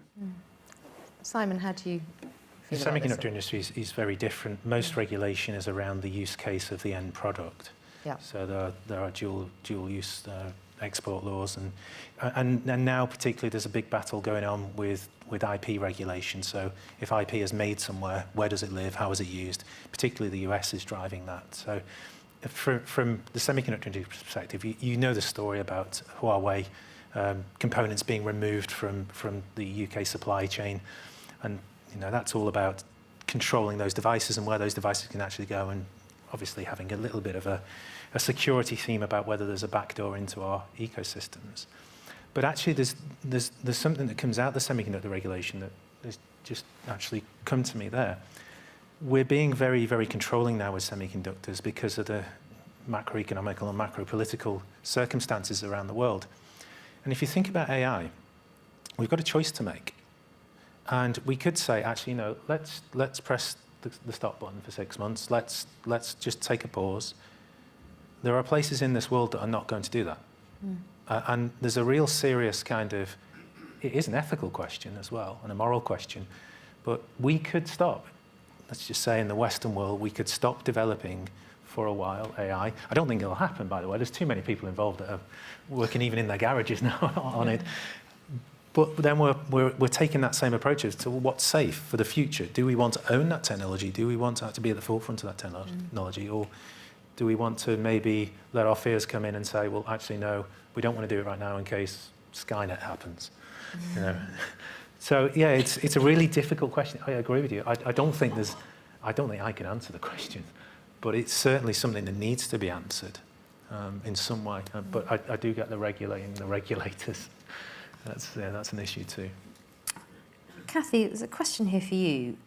Simon, how do you The feel about this? semiconductor industry is very different. Most regulation is around the use case of the end product. Yeah. So there are dual use export laws, and now particularly there's a big battle going on with IP regulation. So if IP is made somewhere, where does it live? How is it used? Particularly the US is driving that. So from the semiconductor industry perspective, you know the story about Huawei components being removed from the UK supply chain, and that's all about controlling those devices and where those devices can actually go, and obviously having a little bit of a security theme about whether there's a backdoor into our ecosystems. But actually there's something that comes out the semiconductor regulation that has just actually come to me there. We're being very, very controlling now with semiconductors because of the macroeconomical and macro-political circumstances around the world. And if you think about AI, we've got a choice to make. And we could say, actually, let's press the stop button for 6 months. Let's just take a pause. There are places in this world that are not going to do that. And there's a real serious it is an ethical question as well, and a moral question. But we could stop. Let's just say in the Western world, we could stop developing for a while AI. I don't think it'll happen, by the way. There's too many people involved that are working even in their garages now on it. But then we're taking that same approach as to what's safe for the future. Do we want to own that technology? Do we want to be at the forefront of that technology? Or do we want to maybe let our fears come in and say, well, actually, no, we don't want to do it right now in case Skynet happens? So yeah, it's a really difficult question. I agree with you. I don't think I can answer the question, but it's certainly something that needs to be answered in some way. But I do get the regulators. That's an issue too. Kathy, there's a question here for you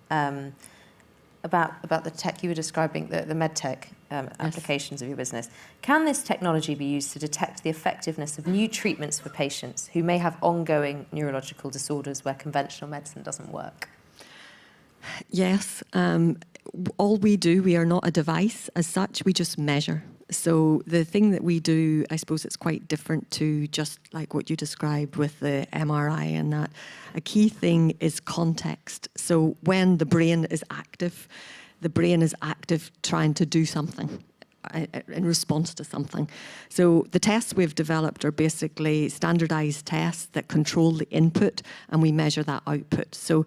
about the tech you were describing, the medtech applications of your business. Can this technology be used to detect the effectiveness of new treatments for patients who may have ongoing neurological disorders where conventional medicine doesn't work? Yes. All we are not a device as such, we just measure. So the thing that we do, I suppose it's quite different to just like what you described with the MRI and that. A key thing is context. So when the brain is active trying to do something in response to something. So the tests we've developed are basically standardized tests that control the input and we measure that output. So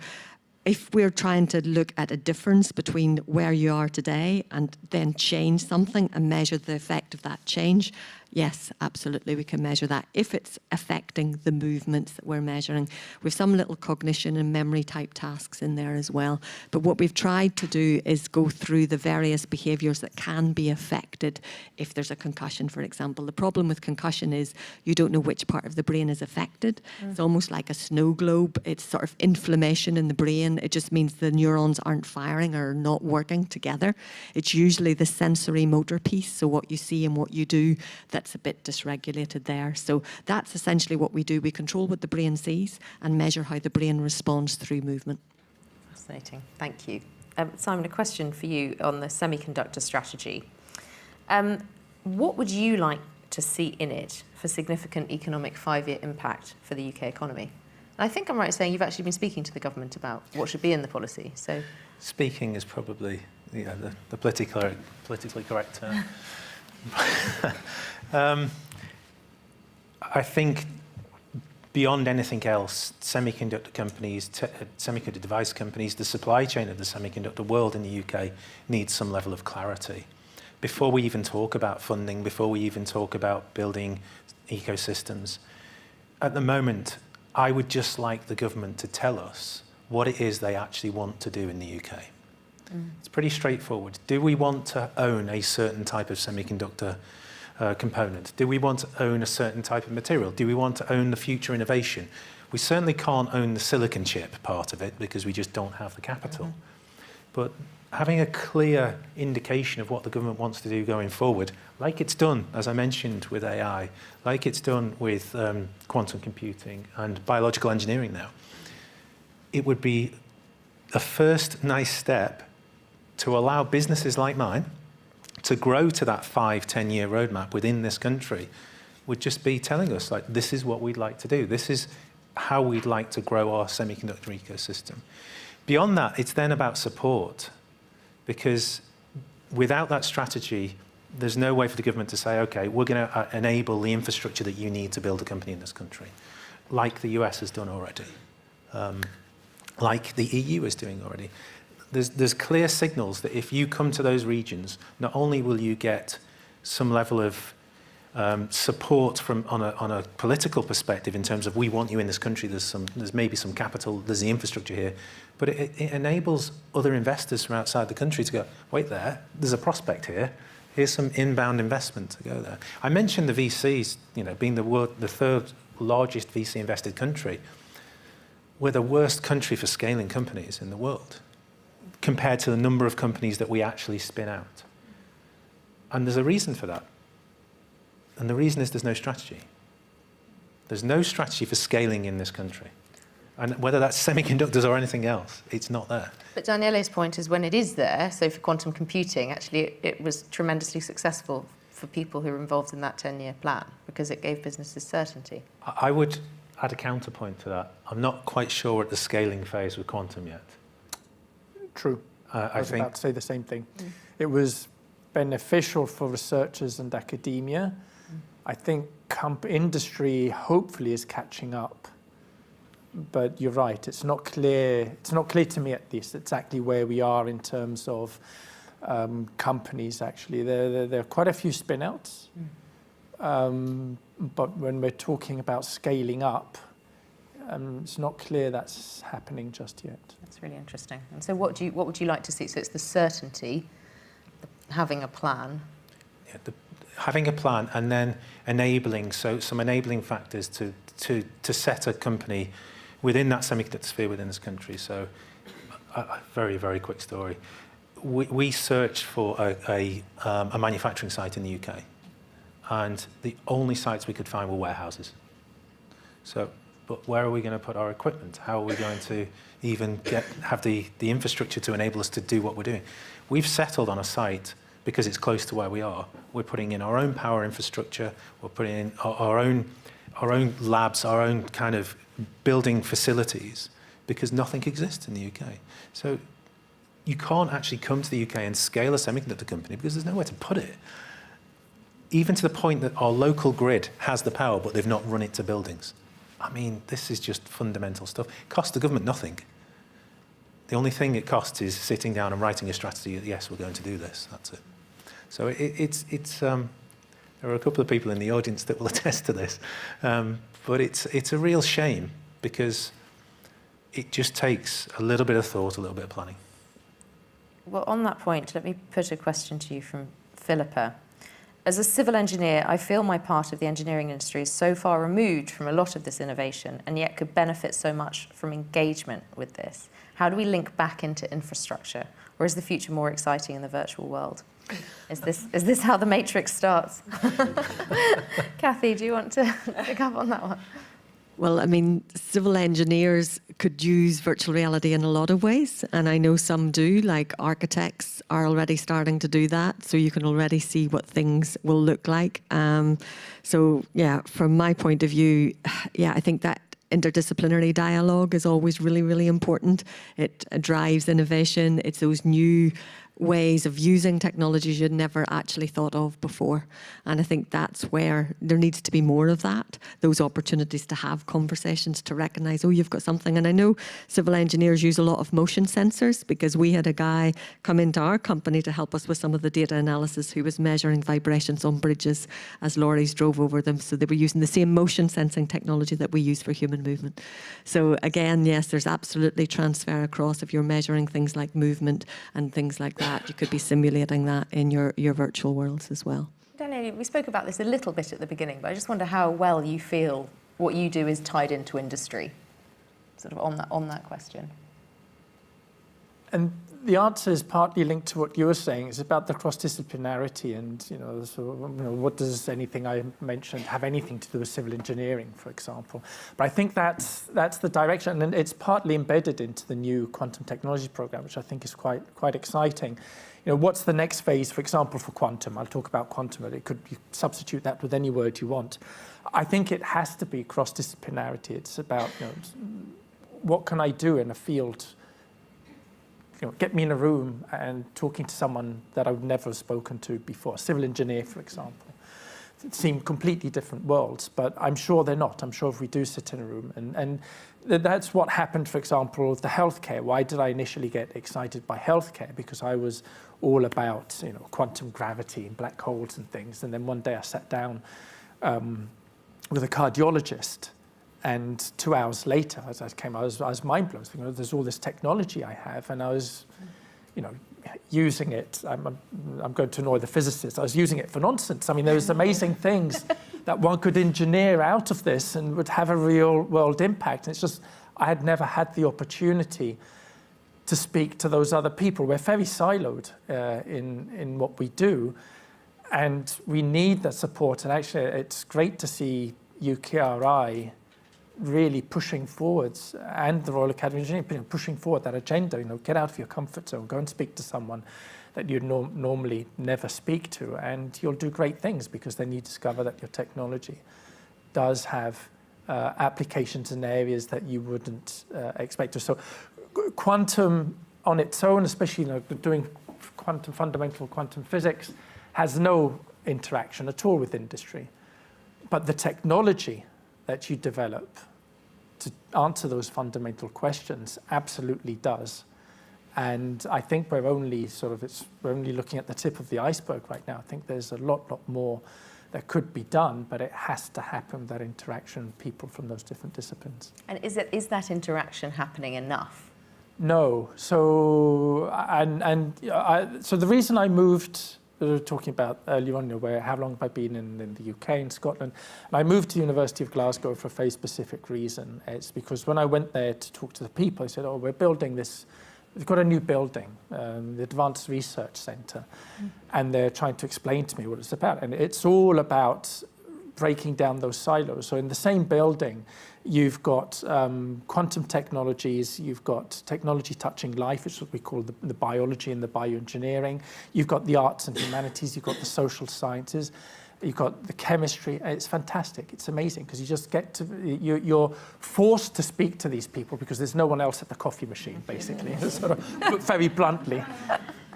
if we're trying to look at a difference between where you are today and then change something and measure the effect of that change, yes, absolutely, we can measure that if it's affecting the movements that we're measuring. We've some little cognition and memory type tasks in there as well. But what we've tried to do is go through the various behaviours that can be affected if there's a concussion, for example. The problem with concussion is you don't know which part of the brain is affected. It's almost like a snow globe. It's sort of inflammation in the brain. It just means the neurons aren't firing or not working together. It's usually the sensory motor piece, so what you see and what you do, that that's a bit dysregulated there. So that's essentially what we do. We control what the brain sees and measure how the brain responds through movement. Fascinating. Thank you. Simon, a question for you on the semiconductor strategy. What would you like to see in it for significant economic 5-year impact for the UK economy? And I think I'm right in saying you've actually been speaking to the government about what should be in the policy. So, speaking is probably the politically correct term. I think beyond anything else, semiconductor companies, semiconductor device companies, the supply chain of the semiconductor world in the UK needs some level of clarity. Before we even talk about funding, before we even talk about building ecosystems, at the moment, I would just like the government to tell us what it is they actually want to do in the UK. It's pretty straightforward. Do we want to own a certain type of semiconductor component? Do we want to own a certain type of material? Do we want to own the future innovation? We certainly can't own the silicon chip part of it because we just don't have the capital. But having a clear indication of what the government wants to do going forward, like it's done, as I mentioned, with AI, like it's done with quantum computing and biological engineering now, it would be a first nice step to allow businesses like mine to grow to that 5-10 year roadmap within this country, would just be telling us, like, this is what we'd like to do. This is how we'd like to grow our semiconductor ecosystem. Beyond that, it's then about support, because without that strategy, there's no way for the government to say, okay, we're going to enable the infrastructure that you need to build a company in this country, like the US has done already, like the EU is doing already. There's clear signals that if you come to those regions, not only will you get some level of support from on a political perspective in terms of we want you in this country, there's maybe some capital, there's the infrastructure here, but it enables other investors from outside the country to go, wait there's a prospect here, here's some inbound investment to go there. I mentioned the VCs, being the third largest VC invested country. We're the worst country for scaling companies in the world compared to the number of companies that we actually spin out. And there's a reason for that. And the reason is there's no strategy. There's no strategy for scaling in this country. And whether that's semiconductors or anything else, it's not there. But Daniele's point is when it is there, so for quantum computing, actually it was tremendously successful for people who were involved in that 10-year plan because it gave businesses certainty. I would add a counterpoint to that. I'm not quite sure we're at the scaling phase with quantum yet. True. I was about to say the same thing. It was beneficial for researchers and academia. I think industry hopefully is catching up. But you're right, it's not clear to me at least exactly where we are in terms of companies actually. There are quite a few spin-outs. But when we're talking about scaling up, it's not clear that's happening just yet. That's really interesting. And so what would you like to see? So it's the certainty, having a plan. Yeah, having a plan and then enabling, so some enabling factors to set a company within that semiconductor sphere within this country. So a very, very quick story. We searched for a manufacturing site in the UK, and the only sites we could find were warehouses. But where are we going to put our equipment? How are we going to even have the infrastructure to enable us to do what we're doing? We've settled on a site because it's close to where we are. We're putting in our own power infrastructure. We're putting in our own labs, our own kind of building facilities, because nothing exists in the UK. So you can't actually come to the UK and scale a semiconductor company because there's nowhere to put it. Even to the point that our local grid has the power, but they've not run it to buildings. I mean, this is just fundamental stuff. It costs the government nothing. The only thing it costs is sitting down and writing a strategy that, yes, we're going to do this. That's it. So there are a couple of people in the audience that will attest to this. But it's a real shame because it just takes a little bit of thought, a little bit of planning. Well, on that point, let me put a question to you from Philippa. As a civil engineer, I feel my part of the engineering industry is so far removed from a lot of this innovation and yet could benefit so much from engagement with this. How do we link back into infrastructure? Or is the future more exciting in the virtual world? Is this how the matrix starts? Kathy, do you want to pick up on that one? Well, I mean, civil engineers could use virtual reality in a lot of ways, and I know some do, like architects are already starting to do that, so you can already see what things will look like. So, yeah, from my point of view, yeah, I think that interdisciplinary dialogue is always really, really important. It drives innovation. It's those new ways of using technologies you'd never actually thought of before. And I think that's where there needs to be more of that, those opportunities to have conversations, to recognise, oh, you've got something. And I know civil engineers use a lot of motion sensors, because we had a guy come into our company to help us with some of the data analysis who was measuring vibrations on bridges as lorries drove over them. So they were using the same motion sensing technology that we use for human movement. So again, yes, there's absolutely transfer across. If you're measuring things like movement and things like that, you could be simulating that in your virtual worlds as well. Daniele, we spoke about this a little bit at the beginning, but I just wonder how well you feel what you do is tied into industry, sort of on that question. And the answer is partly linked to what you were saying. It's about the cross-disciplinarity, and what does anything I mentioned have anything to do with civil engineering, for example? But I think that's the direction, and it's partly embedded into the new quantum technology program, which I think is quite exciting. What's the next phase, for example, for quantum? I'll talk about quantum, but you substitute that with any word you want. I think it has to be cross-disciplinarity. It's about what can I do in a field. Get me in a room and talking to someone that I would never have spoken to before, a civil engineer, for example. It seem completely different worlds, but I'm sure they're not. I'm sure if we do sit in a room, and that's what happened, for example, with the healthcare. Why did I initially get excited by healthcare? Because I was all about quantum gravity and black holes and things. And then one day I sat down with a cardiologist. And 2 hours later, as I came, I was mind blown. Thinking, there's all this technology I have, and I was, using it. I'm going to annoy the physicists. I was using it for nonsense. I mean, there was amazing things that one could engineer out of this and would have a real world impact. And it's just I had never had the opportunity to speak to those other people. We're very siloed in what we do, and we need that support. And actually, it's great to see UKRI really pushing forwards, and the Royal Academy of Engineering pushing forward that agenda. Get out of your comfort zone, go and speak to someone that you'd normally never speak to, and you'll do great things, because then you discover that your technology does have applications in areas that you wouldn't expect to. So quantum on its own, especially doing fundamental quantum physics, has no interaction at all with industry. But the technology that you develop to answer those fundamental questions absolutely does. And I think we're only looking at the tip of the iceberg right now. I think there's a lot more that could be done, but it has to happen, that interaction with people from those different disciplines. And is that interaction happening enough? No. So so the reason I moved, we were talking about earlier on, how long have I been in the UK and Scotland? And I moved to the University of Glasgow for a very specific reason. It's because when I went there to talk to the people, they said, we're building this, we've got a new building, the Advanced Research Centre, and they're trying to explain to me what it's about. And it's all about breaking down those silos. So in the same building, you've got quantum technologies, you've got technology touching life, which is what we call the biology and the bioengineering. You've got the arts and humanities, you've got the social sciences, you've got the chemistry. It's fantastic. It's amazing, because you just get to, you're forced to speak to these people because there's no one else at the coffee machine, basically, sort of put very bluntly.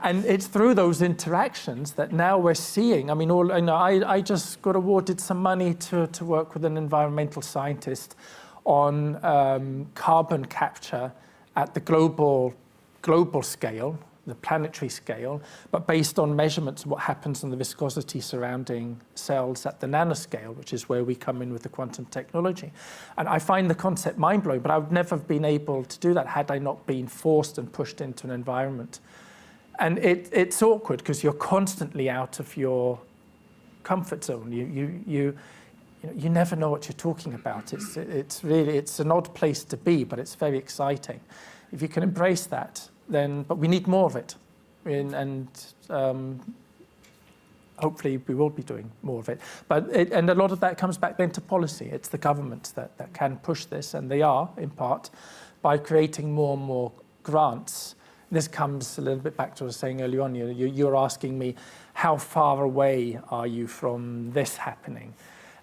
And it's through those interactions that now we're seeing. I mean, I just got awarded some money to work with an environmental scientist on carbon capture at the global scale, the planetary scale, but based on measurements of what happens in the viscosity surrounding cells at the nanoscale, which is where we come in with the quantum technology. And I find the concept mind-blowing, but I would never have been able to do that had I not been forced and pushed into an environment. And it's awkward, because you're constantly out of your comfort zone. You never know what you're talking about. It's an odd place to be, but it's very exciting. If you can embrace that, then, but we need more of it. hopefully we will be doing more of it. And a lot of that comes back then to policy. It's the government that can push this, and they are, in part, by creating more and more grants. This comes a little bit back to what I was saying earlier on. You're asking me, how far away are you from this happening?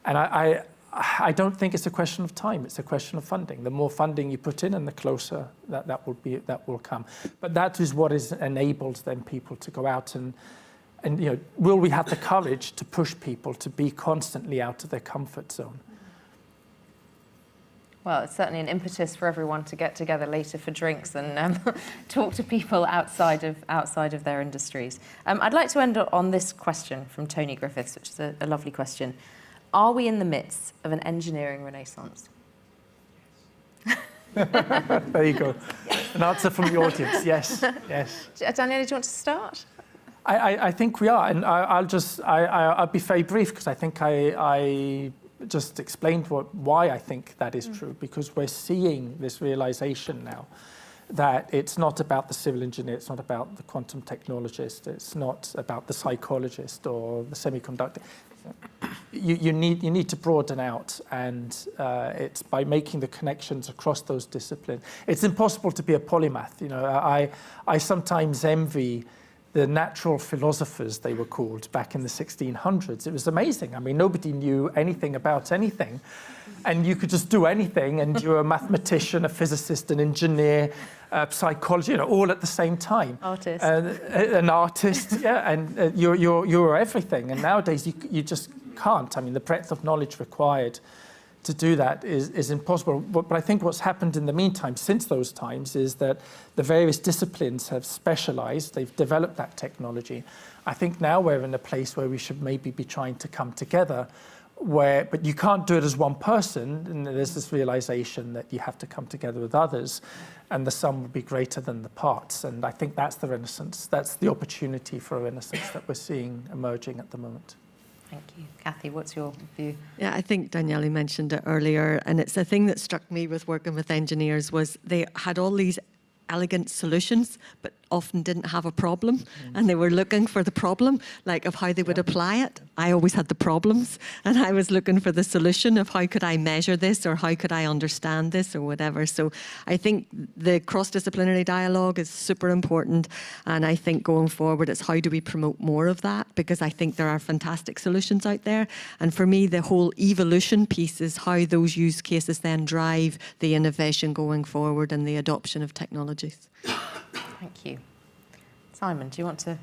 And I don't think it's a question of time. It's a question of funding. The more funding you put in, and the closer that will come. But that is what is enabled then people to go out and will we have the courage to push people to be constantly out of their comfort zone? Well, it's certainly an impetus for everyone to get together later for drinks and talk to people outside of their industries. I'd like to end on this question from Tony Griffiths, which is a lovely question. Are we in the midst of an engineering renaissance? There you go. An answer from the audience. Yes, yes. Daniele, do you want to start? I think we are, and I'll be very brief because I think I just explained why I think that is true, because we're seeing this realization now that it's not about the civil engineer, it's not about the quantum technologist, it's not about the psychologist or the semiconductor. You need to broaden out, and it's by making the connections across those disciplines. It's impossible to be a polymath. I sometimes envy the natural philosophers, they were called, back in the 1600s. It was amazing. I mean, nobody knew anything about anything, and you could just do anything, and you're a mathematician, a physicist, an engineer, a psychologist, all at the same time. Artist. An artist, yeah, and you're everything. And nowadays, you just can't. I mean, the breadth of knowledge required to do that is impossible. But I think what's happened in the meantime, since those times, is that the various disciplines have specialized, they've developed that technology. I think now we're in a place where we should maybe be trying to come together, but you can't do it as one person, and there's this realization that you have to come together with others, and the sum will be greater than the parts. And I think that's the renaissance, that's the opportunity for a renaissance that we're seeing emerging at the moment. Thank you. Kathy, what's your view? Yeah, I think Daniele mentioned it earlier, and it's the thing that struck me with working with engineers was they had all these elegant solutions, but often didn't have a problem, and they were looking for the problem, like of how they would apply it. I always had the problems, and I was looking for the solution of how could I measure this, or how could I understand this, or whatever. So I think the cross-disciplinary dialogue is super important, and I think going forward it's how do we promote more of that, because I think there are fantastic solutions out there. And for me, the whole evolution piece is how those use cases then drive the innovation going forward and the adoption of technologies. Thank you. Simon, do you want to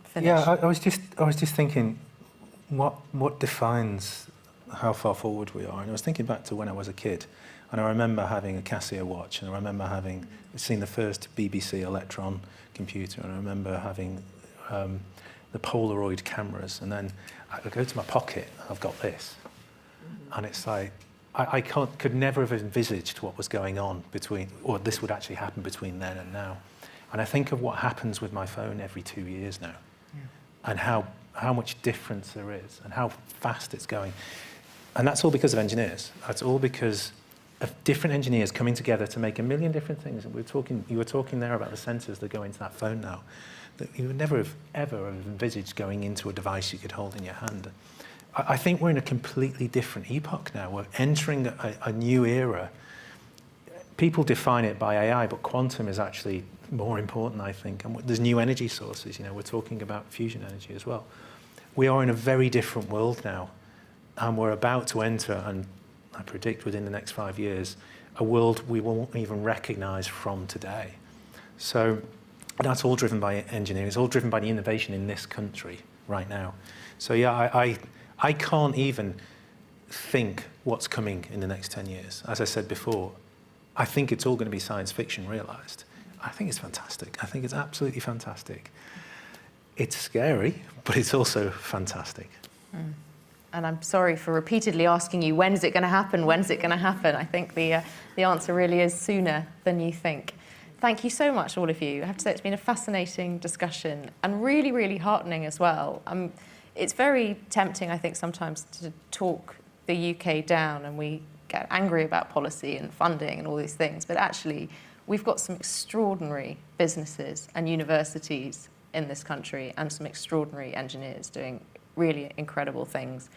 finish? Yeah, I was just thinking, what defines how far forward we are? And I was thinking back to when I was a kid, and I remember having a Casio watch, and I remember having seen the first BBC Electron computer, and I remember having the Polaroid cameras, and then I go to my pocket, and I've got this, and it's like I could never have envisaged what was going on or this would actually happen between then and now. And I think of what happens with my phone every 2 years now, and how much difference there is, and how fast it's going. And that's all because of engineers. That's all because of different engineers coming together to make a million different things. And you were talking there about the sensors that go into that phone now, that you would never have ever envisaged going into a device you could hold in your hand. I think we're in a completely different epoch now. We're entering a new era. People define it by AI, but quantum is actually more important, I think. And there's new energy sources. We're talking about fusion energy as well. We are in a very different world now, and we're about to enter, and I predict within the next 5 years, a world we won't even recognize from today. So that's all driven by engineering. It's all driven by the innovation in this country right now. So yeah, I can't even think what's coming in the next 10 years. As I said before, I think it's all going to be science fiction realized. I think it's fantastic. I think it's absolutely fantastic. It's scary, but it's also fantastic. And I'm sorry for repeatedly asking you, when's it going to happen? When's it going to happen? I think the answer really is sooner than you think. Thank you so much, all of you. I have to say it's been a fascinating discussion and really, really heartening as well. It's very tempting, I think, sometimes to talk the UK down, and we get angry about policy and funding and all these things, but actually we've got some extraordinary businesses and universities in this country and some extraordinary engineers doing really incredible things,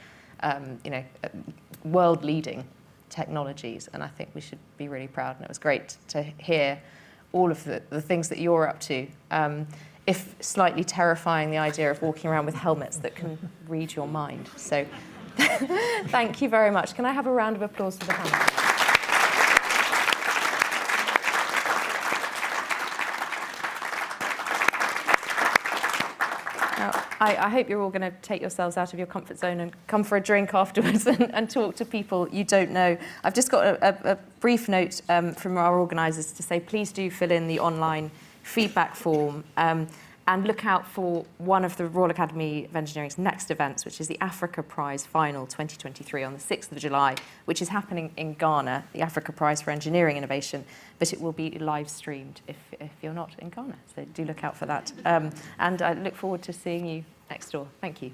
world-leading technologies, and I think we should be really proud, and it was great to hear all of the things that you're up to. If slightly terrifying, the idea of walking around with helmets that can read your mind. So thank you very much. Can I have a round of applause for the panel? Now, I hope you're all going to take yourselves out of your comfort zone and come for a drink afterwards and talk to people you don't know. I've just got a brief note from our organisers to say please do fill in the online feedback form and look out for one of the Royal Academy of Engineering's next events, which is the Africa Prize Final 2023 on the 6th of July, which is happening in Ghana, the Africa Prize for Engineering Innovation, but it will be live streamed if you're not in Ghana. So do look out for that. And I look forward to seeing you next door. Thank you.